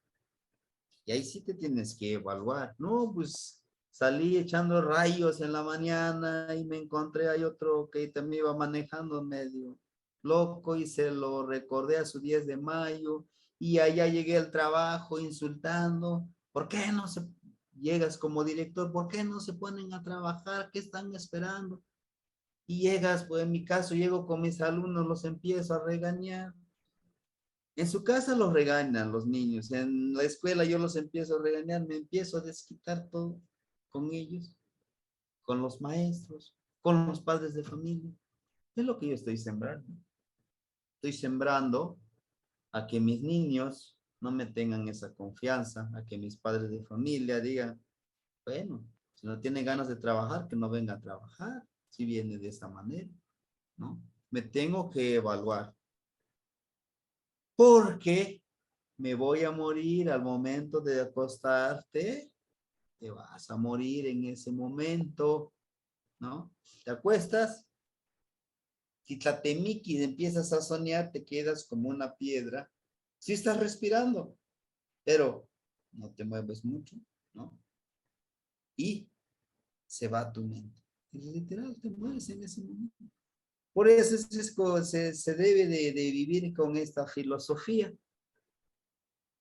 Y ahí sí te tienes que evaluar. No, pues salí echando rayos en la mañana y me encontré hay otro que también iba manejando medio loco y se lo recordé a su 10 de mayo y allá llegué al trabajo insultando. ¿Por qué no se llegas como director? ¿Por qué no se ponen a trabajar? ¿Qué están esperando? Y llegas, pues en mi caso llego con mis alumnos, los empiezo a regañar. En su casa los regañan los niños, en la escuela yo los empiezo a regañar, me empiezo a desquitar todo con ellos, con los maestros, con los padres de familia. Es lo que yo estoy sembrando. Estoy sembrando a que mis niños no me tengan esa confianza, a que mis padres de familia digan, bueno, si no tiene ganas de trabajar, que no venga a trabajar, si viene de esta manera, ¿no? Me tengo que evaluar. Porque me voy a morir al momento de acostarte, te vas a morir en ese momento, ¿no? Te acuestas, si tlatemiki empiezas a soñar, te quedas como una piedra. Sí estás respirando, pero no te mueves mucho, ¿no? Y se va tu mente. Y literal, te mueres en ese momento. Por eso se debe de vivir con esta filosofía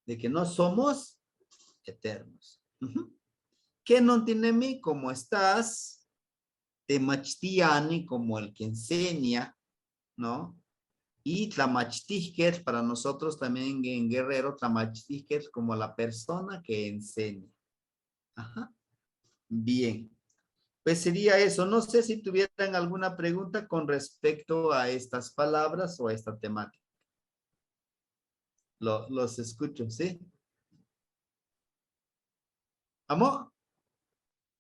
de que no somos eternos. Que no tiene mí como estás, te machtiani como el que enseña, ¿no? Y Tlamachtisquet, para nosotros también en Guerrero, Tlamachtisquet como la persona que enseña. Ajá. Bien. Pues sería eso. No sé si tuvieran alguna pregunta con respecto a estas palabras o a esta temática. Los escucho, ¿sí? ¿Amo?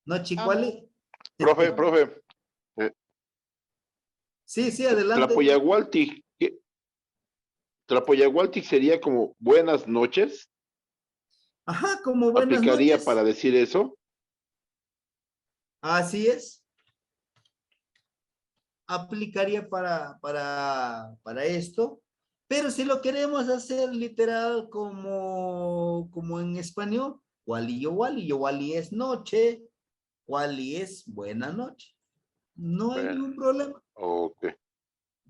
¿No, Amo. Chicuali? Profe, profe, eh, Sí, sí, adelante. Tlapoyahualtic, Tlapoyahualtic sería como buenas noches. Ajá, como buenas ¿Aplicaría noches. para decir eso? Así es. Aplicaría para esto. Pero si lo queremos hacer literal como en español, wali wali es noche, wali es buena noche. No hay Bueno, ningún problema. ok.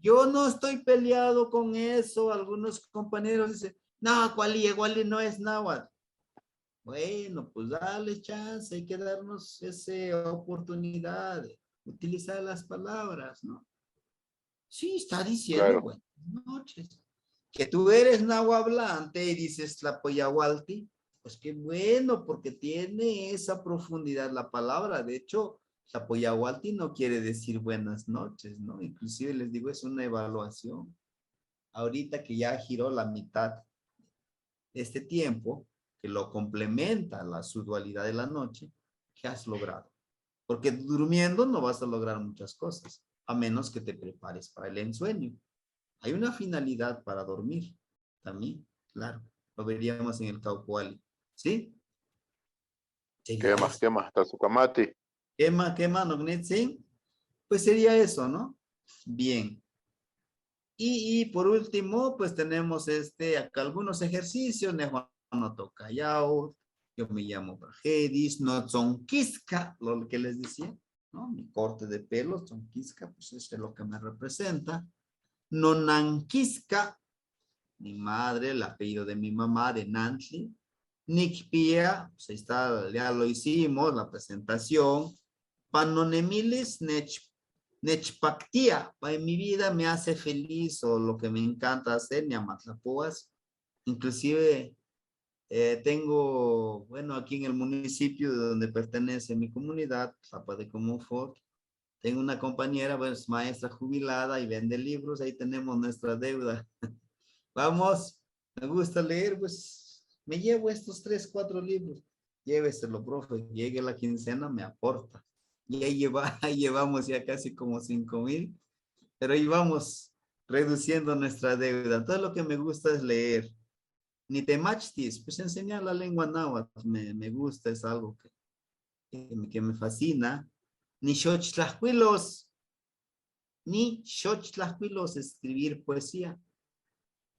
Yo no estoy peleado con eso. Algunos compañeros dicen, no, wali no es náhuatl. Bueno, pues dale chance, hay que darnos esa oportunidad de utilizar las palabras, ¿no? Sí, está diciendo Claro, buenas noches. Que tú eres nahuablante y dices Tlapoyahualti, pues qué bueno, porque tiene esa profundidad la palabra. De hecho, Tlapoyahualti no quiere decir buenas noches, ¿no? Inclusive les digo, es una evaluación. Ahorita que ya giró la mitad de este tiempo, que lo complementa su dualidad de la noche, ¿qué has logrado? Porque durmiendo no vas a lograr muchas cosas, a menos que te prepares para el ensueño. Hay una finalidad para dormir también, claro. Lo veríamos en el Caucuali. ¿Sí? ¿qué Sería más? eso. ¿Qué más? Tazucamati. Qué más, ¿sí? Pues sería eso, ¿no? Bien. Y por último, pues tenemos acá algunos ejercicios. No toca yao. Yo me llamo Brajedis. No son quisca, lo que les decía, ¿no? Mi corte de pelo, son quisca, pues eso es lo que me representa. No nanquisca, mi madre, el apellido de mi mamá, de Nancy. Nikpia, pues ahí está, ya lo hicimos, la presentación. Panonemilis nechpactia, en mi vida me hace feliz o lo que me encanta hacer, ni amatlapuas. Inclusive tengo, bueno, aquí en el municipio de donde pertenece mi comunidad, Zapa de Comunfort, tengo una compañera, pues maestra jubilada y vende libros, ahí tenemos nuestra deuda. Vamos, me gusta leer, pues me llevo estos 3, 4 libros. Lléveselo, profe. Llegue la quincena, me aporta. Y ahí, ahí llevamos ya casi como 5,000, pero ahí vamos reduciendo nuestra deuda. Todo lo que me gusta es leer. Ni temachtis, pues enseñar la lengua náhuatl me gusta, es algo que me fascina. Ni xochtlahuilos, ni xochtlahuilos, escribir poesía.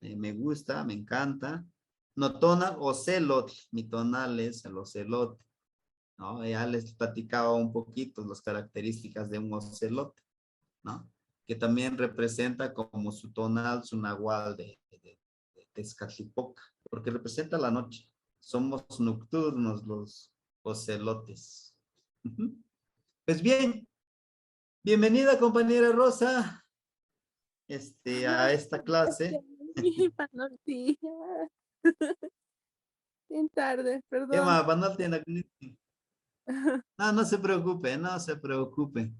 Me gusta, me encanta. Notona ocelot, mi tonal es el ocelote, ¿no? Ya les platicaba un poquito las características de un ocelote, ¿no? Que también representa como su tonal, su nahual de Tezcatlipoca, porque representa la noche. Somos nocturnos los ocelotes. Pues bien, bienvenida compañera Rosa, a esta clase. Panortilla. Bien tarde, ¿Qué perdón. más? No, no se preocupe, no se preocupe.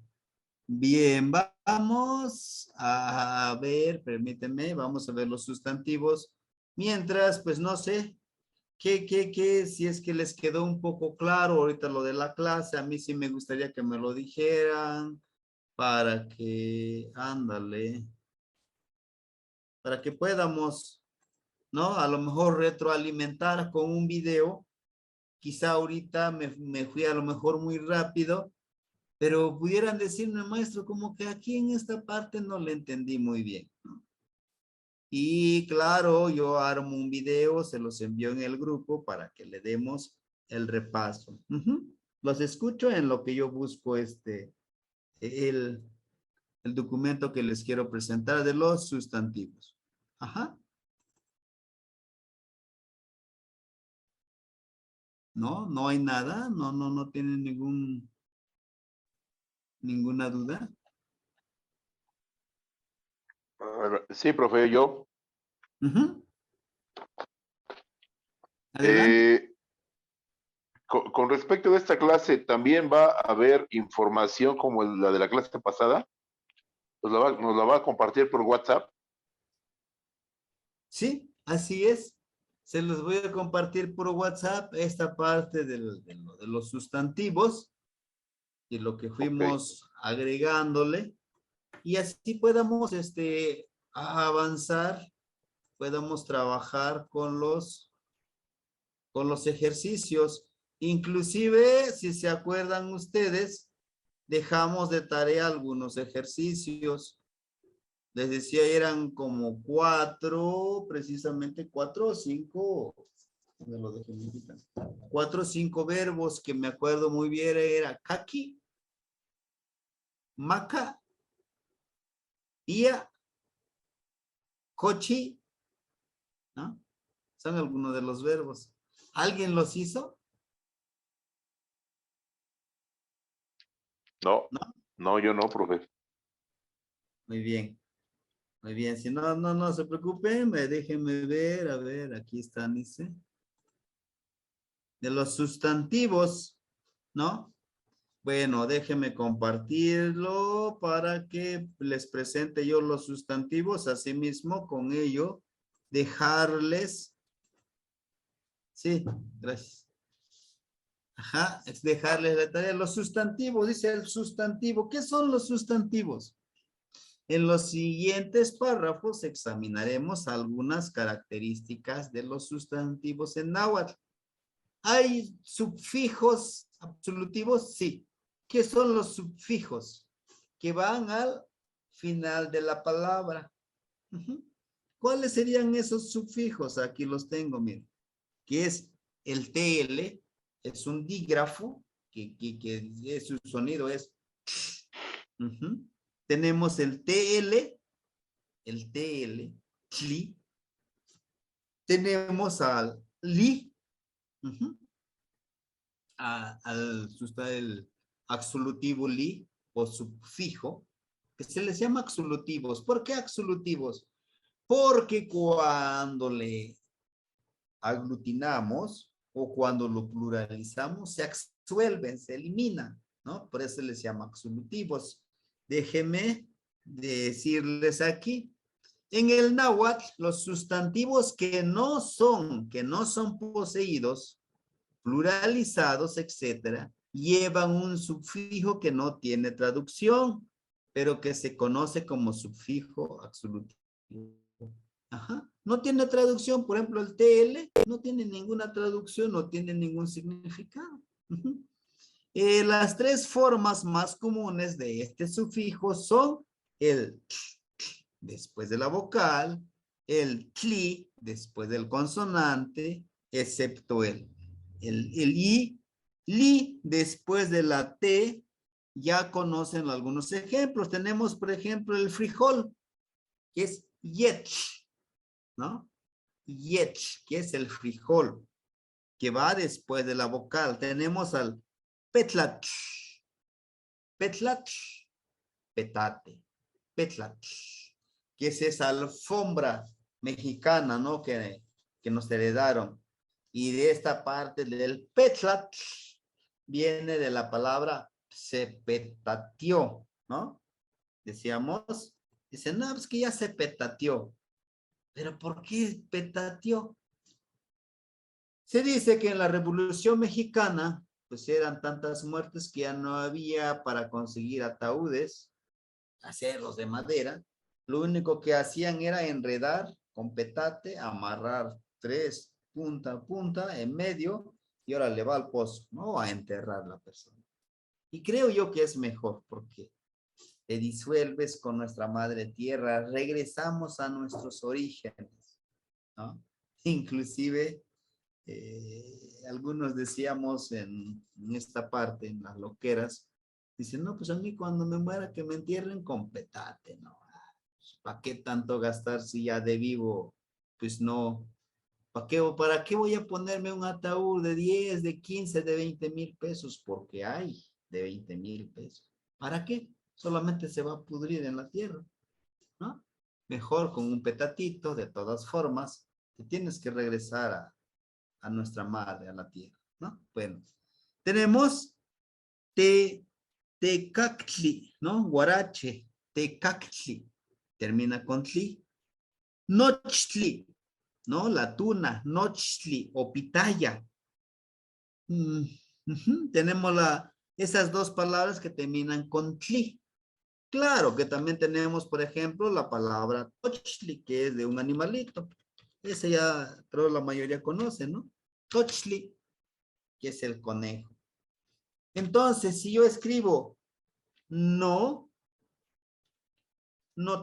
Bien, vamos a ver, permíteme, vamos a ver los sustantivos. Mientras, pues no sé, si es que les quedó un poco claro ahorita lo de la clase, a mí sí me gustaría que me lo dijeran para que, ándale, para que podamos, ¿no? A lo mejor retroalimentar con un video. Quizá ahorita me fui a lo mejor muy rápido, pero pudieran decirme, maestro, como que aquí en esta parte no le entendí muy bien, ¿no? Y claro, yo armo un video, se los envío en el grupo para que le demos el repaso. Los escucho en lo que yo busco el, el documento que les quiero presentar de los sustantivos. Ajá. No, no hay nada, no tienen ninguna duda. Sí, profe, yo. Ujú. Adelante. Con respecto a esta clase, ¿también va a haber información como la de la clase pasada? Nos la va a compartir por WhatsApp? Sí, así es. Se los voy a compartir por WhatsApp esta parte de los sustantivos y lo que Ok. fuimos agregándole y así podamos avanzar, podamos trabajar con los ejercicios. Inclusive, si se acuerdan ustedes, dejamos de tarea algunos ejercicios. Les decía, eran como 4, precisamente 4 o 5, me lo dejé muy bien. 4 o 5 verbos que me acuerdo muy bien, era kaki, maca, ia, cochi, ¿no? Son algunos de los verbos. ¿Alguien los hizo? No, ¿No? no, yo no, profe. Muy bien. Muy bien, si no se preocupen, déjenme ver, a ver, aquí están, dice. De los sustantivos, ¿no? Bueno, déjenme compartirlo para que les presente yo los sustantivos, asimismo con ello dejarles, sí, gracias. Ajá, es dejarles la tarea. Los sustantivos, dice el sustantivo. ¿Qué son los sustantivos? En los siguientes párrafos examinaremos algunas características de los sustantivos en náhuatl. ¿Hay sufijos absolutivos? Sí. ¿Qué son los sufijos? Que van al final de la palabra. Ujú. ¿Cuáles serían esos sufijos? Aquí los tengo, miren. Que es el TL, es un dígrafo, que su sonido es. Ujú. Tenemos el TL, tli. Tenemos al li, uh-huh, el absolutivo li o sufijo, que se les llama absolutivos. ¿Por qué absolutivos? Porque cuando le aglutinamos o cuando lo pluralizamos, se absuelven, se eliminan, ¿no? Por eso les llama absolutivos. Déjenme decirles aquí. En el náhuatl, los sustantivos que no son poseídos, pluralizados, etcétera, llevan un sufijo que no tiene traducción, pero que se conoce como sufijo absolutivo. Ajá. No tiene traducción, por ejemplo, el TL no tiene ninguna traducción, no tiene ningún significado. Las tres formas más comunes de este sufijo son el después de la vocal, el tli después del consonante, excepto el i, li después de la t. Ya conocen algunos ejemplos. Tenemos, por ejemplo, el frijol, que es yet, ¿no? Yet, que es el frijol, que va después de la vocal. Tenemos al petlat, petlat, petate, petlat, que es esa alfombra mexicana, ¿no? Que nos heredaron. Y de esta parte del petlat viene de la palabra se petateó, ¿no? Decíamos, dice, no, pues que ya se petateó. ¿Pero por qué petateó? Se dice que en la Revolución Mexicana, pues eran tantas muertes que ya no había para conseguir ataúdes, hacerlos de madera. Lo único que hacían era enredar con petate, amarrar 3 punta a punta en medio y ahora le va al pozo, ¿no? A enterrar la persona. Y creo yo que es mejor porque te disuelves con nuestra madre tierra, regresamos a nuestros orígenes, ¿no? Inclusive algunos decíamos en esta parte, en las loqueras, dicen, no, pues a mí cuando me muera que me entierren con petate, ¿no? ¿Para qué tanto gastar si ya de vivo? Pues no. ¿Para qué voy a ponerme un ataúd de 10, de 15, de 20,000 pesos? Porque hay de 20,000 pesos. ¿Para qué? Solamente se va a pudrir en la tierra, ¿no? mejor con un petatito, de todas formas, te tienes que regresar a nuestra madre, a la tierra, ¿no? Bueno, tenemos tecactli, ¿no? Guarache, tecactli, termina con tli. Nochtli, ¿no? La tuna, nochtli o pitaya. Tenemos esas dos palabras que terminan con tli. Claro que también tenemos, por ejemplo, la palabra tochli, que es de un animalito. Ese ya, pero la mayoría conoce, ¿no? Tochli, que es el conejo. Entonces, si yo escribo no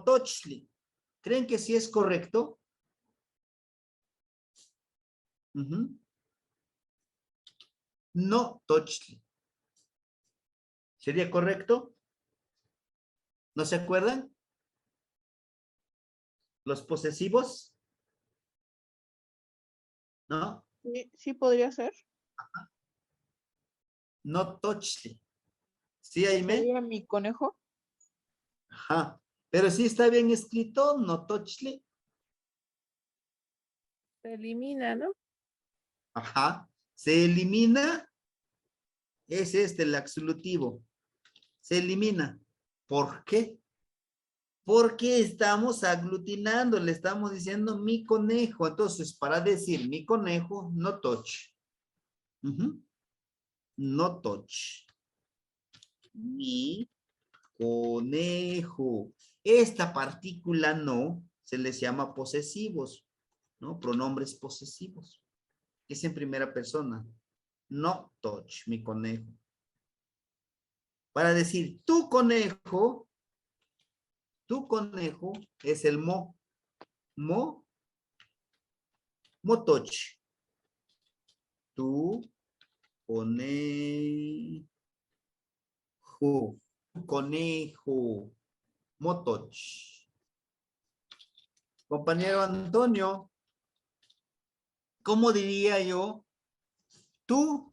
tochli, ¿creen que sí es correcto? No tochli. ¿Sería correcto? ¿No se acuerdan? Los posesivos. ¿No? Sí, sí podría ser. No tochli. ¿Sí, Aime? ¿Sería mi conejo? Ajá. Pero sí está bien escrito, no tochli. Se elimina, ¿no? Ajá. Se elimina. Es el absolutivo. Se elimina. ¿Por qué? Porque estamos aglutinando, le estamos diciendo mi conejo. Entonces, para decir mi conejo, no touch. No touch. Mi conejo. Esta partícula no se les llama posesivos, ¿no? Pronombres posesivos. Es en primera persona. No touch, mi conejo. Para decir tu conejo es el mo. Motoch. Tu conejo. Conejo. Motoch. Compañero Antonio, ¿cómo diría yo? Tuna.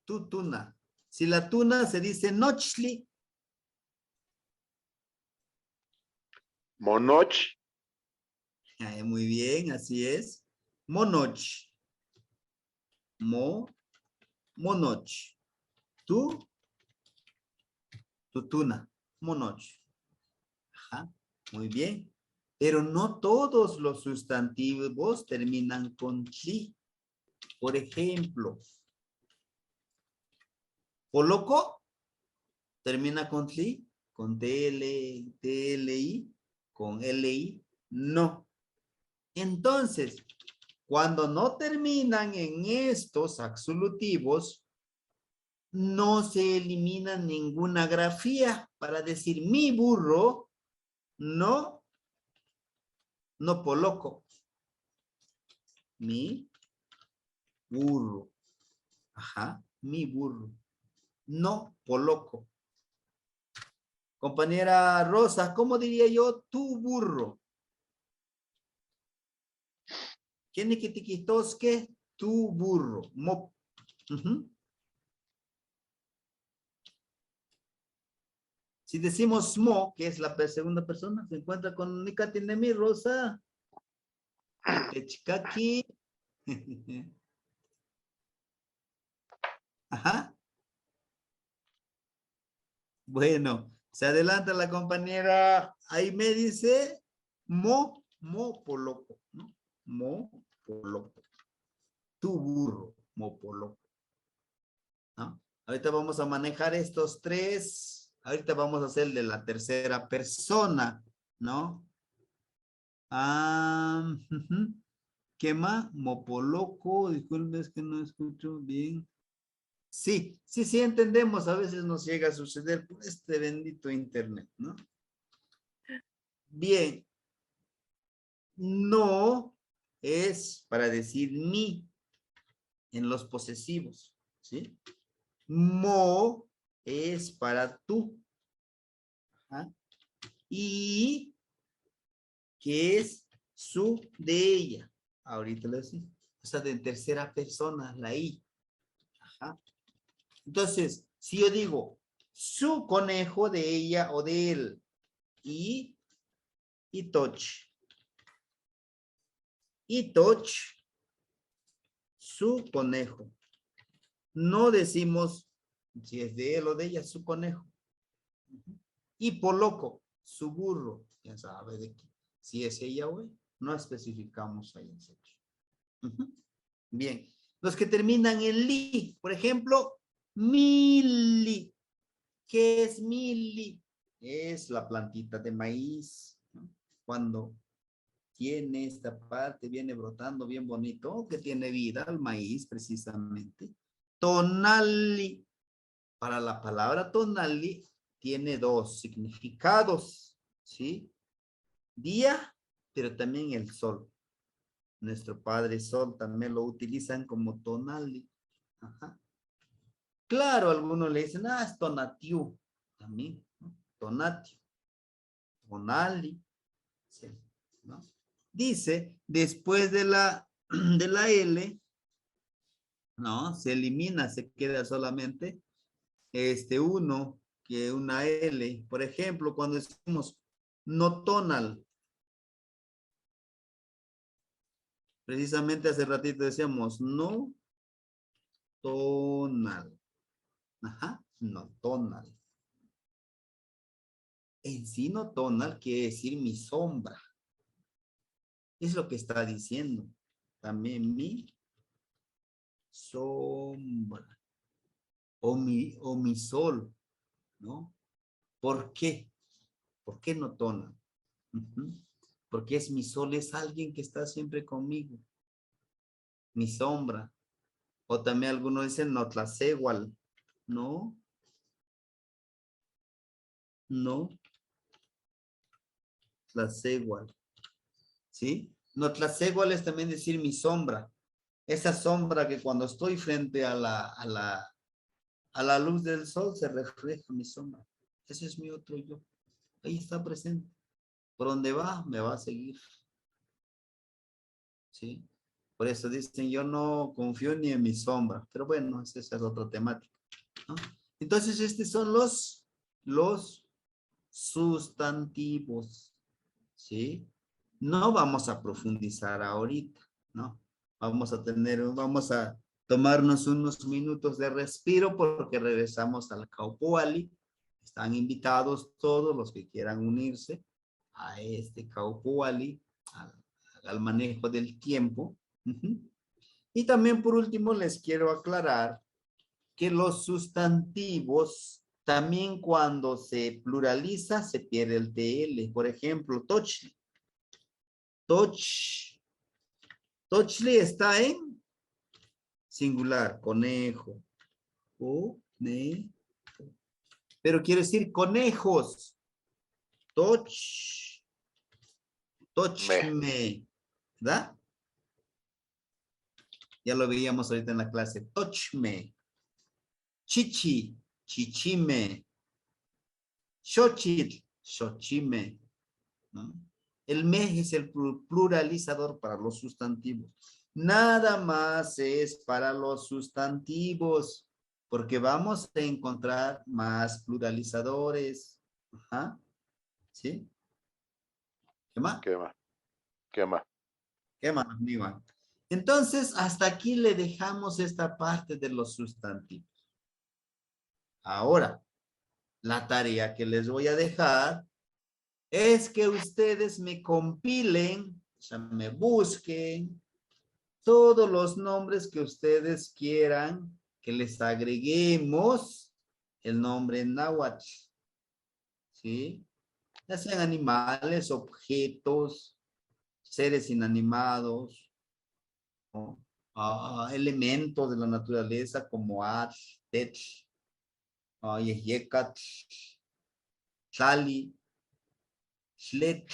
Tu tuna. Si la tuna se dice nochli. Monoch. Muy bien, así es. Monoch. Monoch. Tu tuna. Monoch. Ajá, muy bien. Pero no todos los sustantivos terminan con chi. Por ejemplo, poloco termina con tli, con tli, con li, no. Entonces, cuando no terminan en estos absolutivos, no se elimina ninguna grafía para decir mi burro, no poloco. Mi burro. Ajá, mi burro. No poloco. Compañera Rosa, ¿cómo diría yo tu burro? ¿Quién es que te quitos que tu burro? Si decimos mo, que es la segunda persona, se encuentra con Nicatinemi, Rosa. Techikaki. Ajá. Bueno, se adelanta la compañera. Ahí me dice mo poloco, ¿no? Mo poloco. Tu burro, mo poloco. ¿No? Ahorita vamos a manejar estos tres. Ahorita vamos a hacer el de la tercera persona, ¿no? ¿Qué más? Mopoloco, disculpe, es que no escucho bien. Sí, entendemos. A veces nos llega a suceder por este bendito internet, ¿no? Bien. No es para decir mi en los posesivos, ¿sí? Mo es para tú. ¿Ah? Y que es su de ella. Ahorita lo decimos. O sea, de tercera persona, la I. Ajá. Entonces, si yo digo su conejo, de ella o de él. Y Toch. Y Toch, su conejo. No decimos si es de él o de ella, su conejo. Y Poloco, su burro. Ya sabe de qué. Si es ella o él, no especificamos ahí en serio. Bien. Los que terminan en li, por ejemplo, mili. ¿Qué es mili? Es la plantita de maíz, ¿no? Cuando tiene esta parte, viene brotando bien bonito, que tiene vida, el maíz precisamente. Tonali. Para la palabra tonali tiene dos significados, ¿sí? Día, pero también el sol. Nuestro Padre Sol también lo utilizan como tonali. Ajá. Claro, algunos le dicen, es tonatiu, también, ¿no? Tonatio, tonali, sí, ¿no? Dice, después de la L, ¿no? Se elimina, se queda solamente uno, que una L. Por ejemplo, cuando decimos no tonal, precisamente hace ratito decíamos no tonal. Ajá, no tonal. En sí no tonal quiere decir mi sombra. Es lo que está diciendo. También mi sombra. O mi sol, ¿no? ¿Por qué? ¿Por qué no tonal? Porque es mi sol, es alguien que está siempre conmigo. Mi sombra. O también algunos dicen no tlacegual. No. No. Tlacegual. ¿Sí? No tlacegual es también decir mi sombra. Esa sombra que cuando estoy frente a la luz del sol se refleja mi sombra. Ese es mi otro yo. Ahí está presente. Por donde va, me va a seguir. ¿Sí? Por eso dicen, yo no confío ni en mi sombra. Pero bueno, esa es otra temática, ¿no? Entonces, estos son los sustantivos. ¿Sí? No vamos a profundizar ahorita, ¿no? Vamos a tomarnos unos minutos de respiro porque regresamos al Caupoali. Están invitados todos los que quieran unirse a este Caupoali, al manejo del tiempo. Y también por último les quiero aclarar que los sustantivos también cuando se pluraliza se pierde el TL. Por ejemplo, tochli. Tochli está en singular, conejo. Conejo. Pero quiere decir conejos. Tochme. ¿Verdad? Ya lo veíamos ahorita en la clase. Tochme. Chichi. Chichime. Xochitl. Xochime. ¿No? El me es el pluralizador para los sustantivos. Nada más es para los sustantivos, porque vamos a encontrar más pluralizadores. Ajá. ¿Sí? ¿Qué más? ¿Qué más? ¿Qué más? ¿Qué más, amigo? Entonces, hasta aquí le dejamos esta parte de los sustantivos. Ahora, la tarea que les voy a dejar es que ustedes me compilen, o sea, me busquen todos los nombres que ustedes quieran que les agreguemos el nombre en náhuatl. ¿Sí? Ya sean animales, objetos, seres inanimados, ¿no? Elementos de la naturaleza como Ach, Tech, Yeyekat, Tlali, Shlet.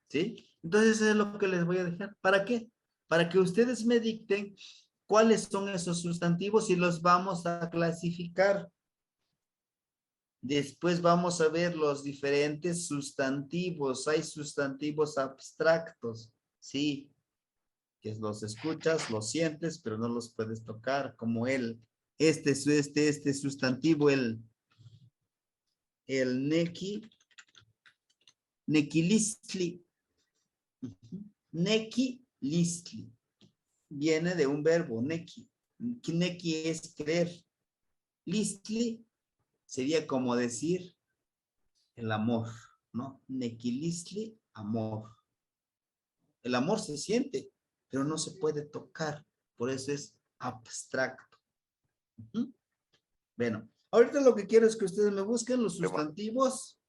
¿Sí? Entonces eso es lo que les voy a dejar. ¿Para qué? Para que ustedes me dicten cuáles son esos sustantivos y los vamos a clasificar. Después vamos a ver los diferentes sustantivos. Hay sustantivos abstractos, sí, que los escuchas, los sientes, pero no los puedes tocar, como el este sustantivo, el nequilistli. Nequilistli. Viene de un verbo, nequi. Nequi es creer. Listli sería como decir el amor, ¿no? Nequilistli, amor. El amor se siente, pero no se puede tocar. Por eso es abstracto. Bueno, ahorita lo que quiero es que ustedes me busquen los sustantivos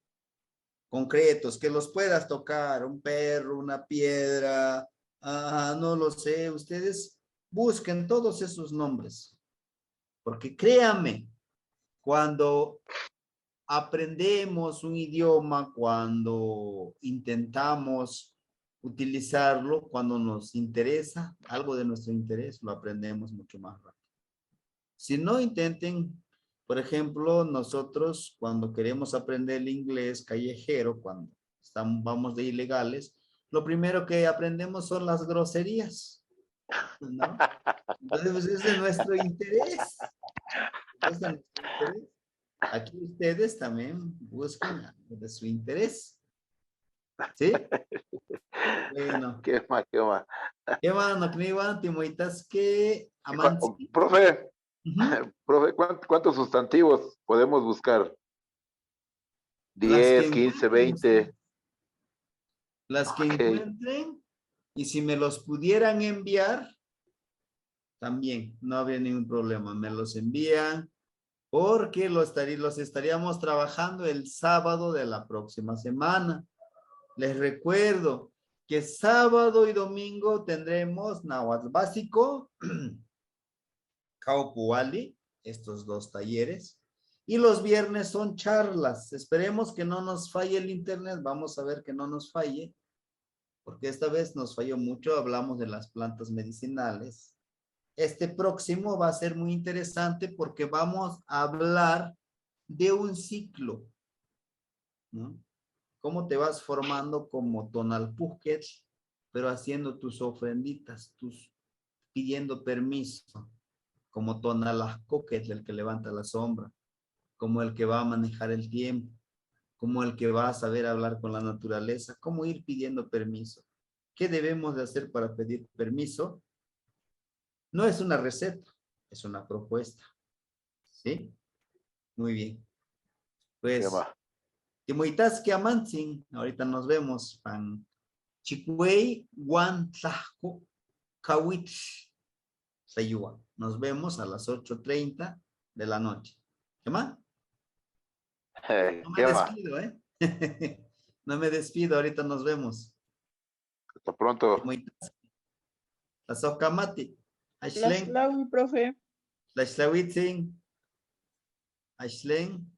concretos, que los puedas tocar, un perro, una piedra, no lo sé, ustedes busquen todos esos nombres, porque créanme, cuando aprendemos un idioma, cuando intentamos utilizarlo, cuando nos interesa, algo de nuestro interés, lo aprendemos mucho más rápido. Si no, intenten, por ejemplo, nosotros cuando queremos aprender el inglés callejero, cuando vamos de ilegales, lo primero que aprendemos son las groserías, ¿no? Entonces, pues, es de nuestro interés. Es de nuestro interés. Aquí ustedes también busquen algo de su interés. ¿Sí? Bueno. ¿Qué más? ¿Qué más? ¿Qué más? No creo, Timoitas, que amansi. Profe, profe, ¿cuántos sustantivos podemos buscar? Las que 10, 15, encuentren, 20. las que Ok. encuentren, y si me los pudieran enviar, también no habría ningún problema. Me los envían porque los estaríamos trabajando el sábado de la próxima semana. Les recuerdo que sábado y domingo tendremos náhuatl básico, Caupuali, estos dos talleres, y los viernes son charlas. Esperemos que no nos falle el internet, vamos a ver que no nos falle, porque esta vez nos falló mucho, hablamos de las plantas medicinales. Este próximo va a ser muy interesante porque vamos a hablar de un ciclo, ¿no? Cómo te vas formando como Tonalpujquetl, pero haciendo tus ofrenditas, pidiendo permiso, como Tonalajcoquetl, el que levanta la sombra, como el que va a manejar el tiempo, como el que va a saber hablar con la naturaleza, cómo ir pidiendo permiso. ¿Qué debemos de hacer para pedir permiso? No es una receta, es una propuesta. ¿Sí? Muy bien. Pues, Timoitasque amantzin, ahorita nos vemos. Pan Chicuey, Guan, Tlajco, Kawit, Sayua. Nos vemos a las 8:30 de la noche. ¿Qué más? No me despido, ¿eh? No me despido, ahorita nos vemos. Hasta pronto. Timoitasque. La Socamati. Las Ashlen. Laui, profe. La Shlawitzin. Ashlen.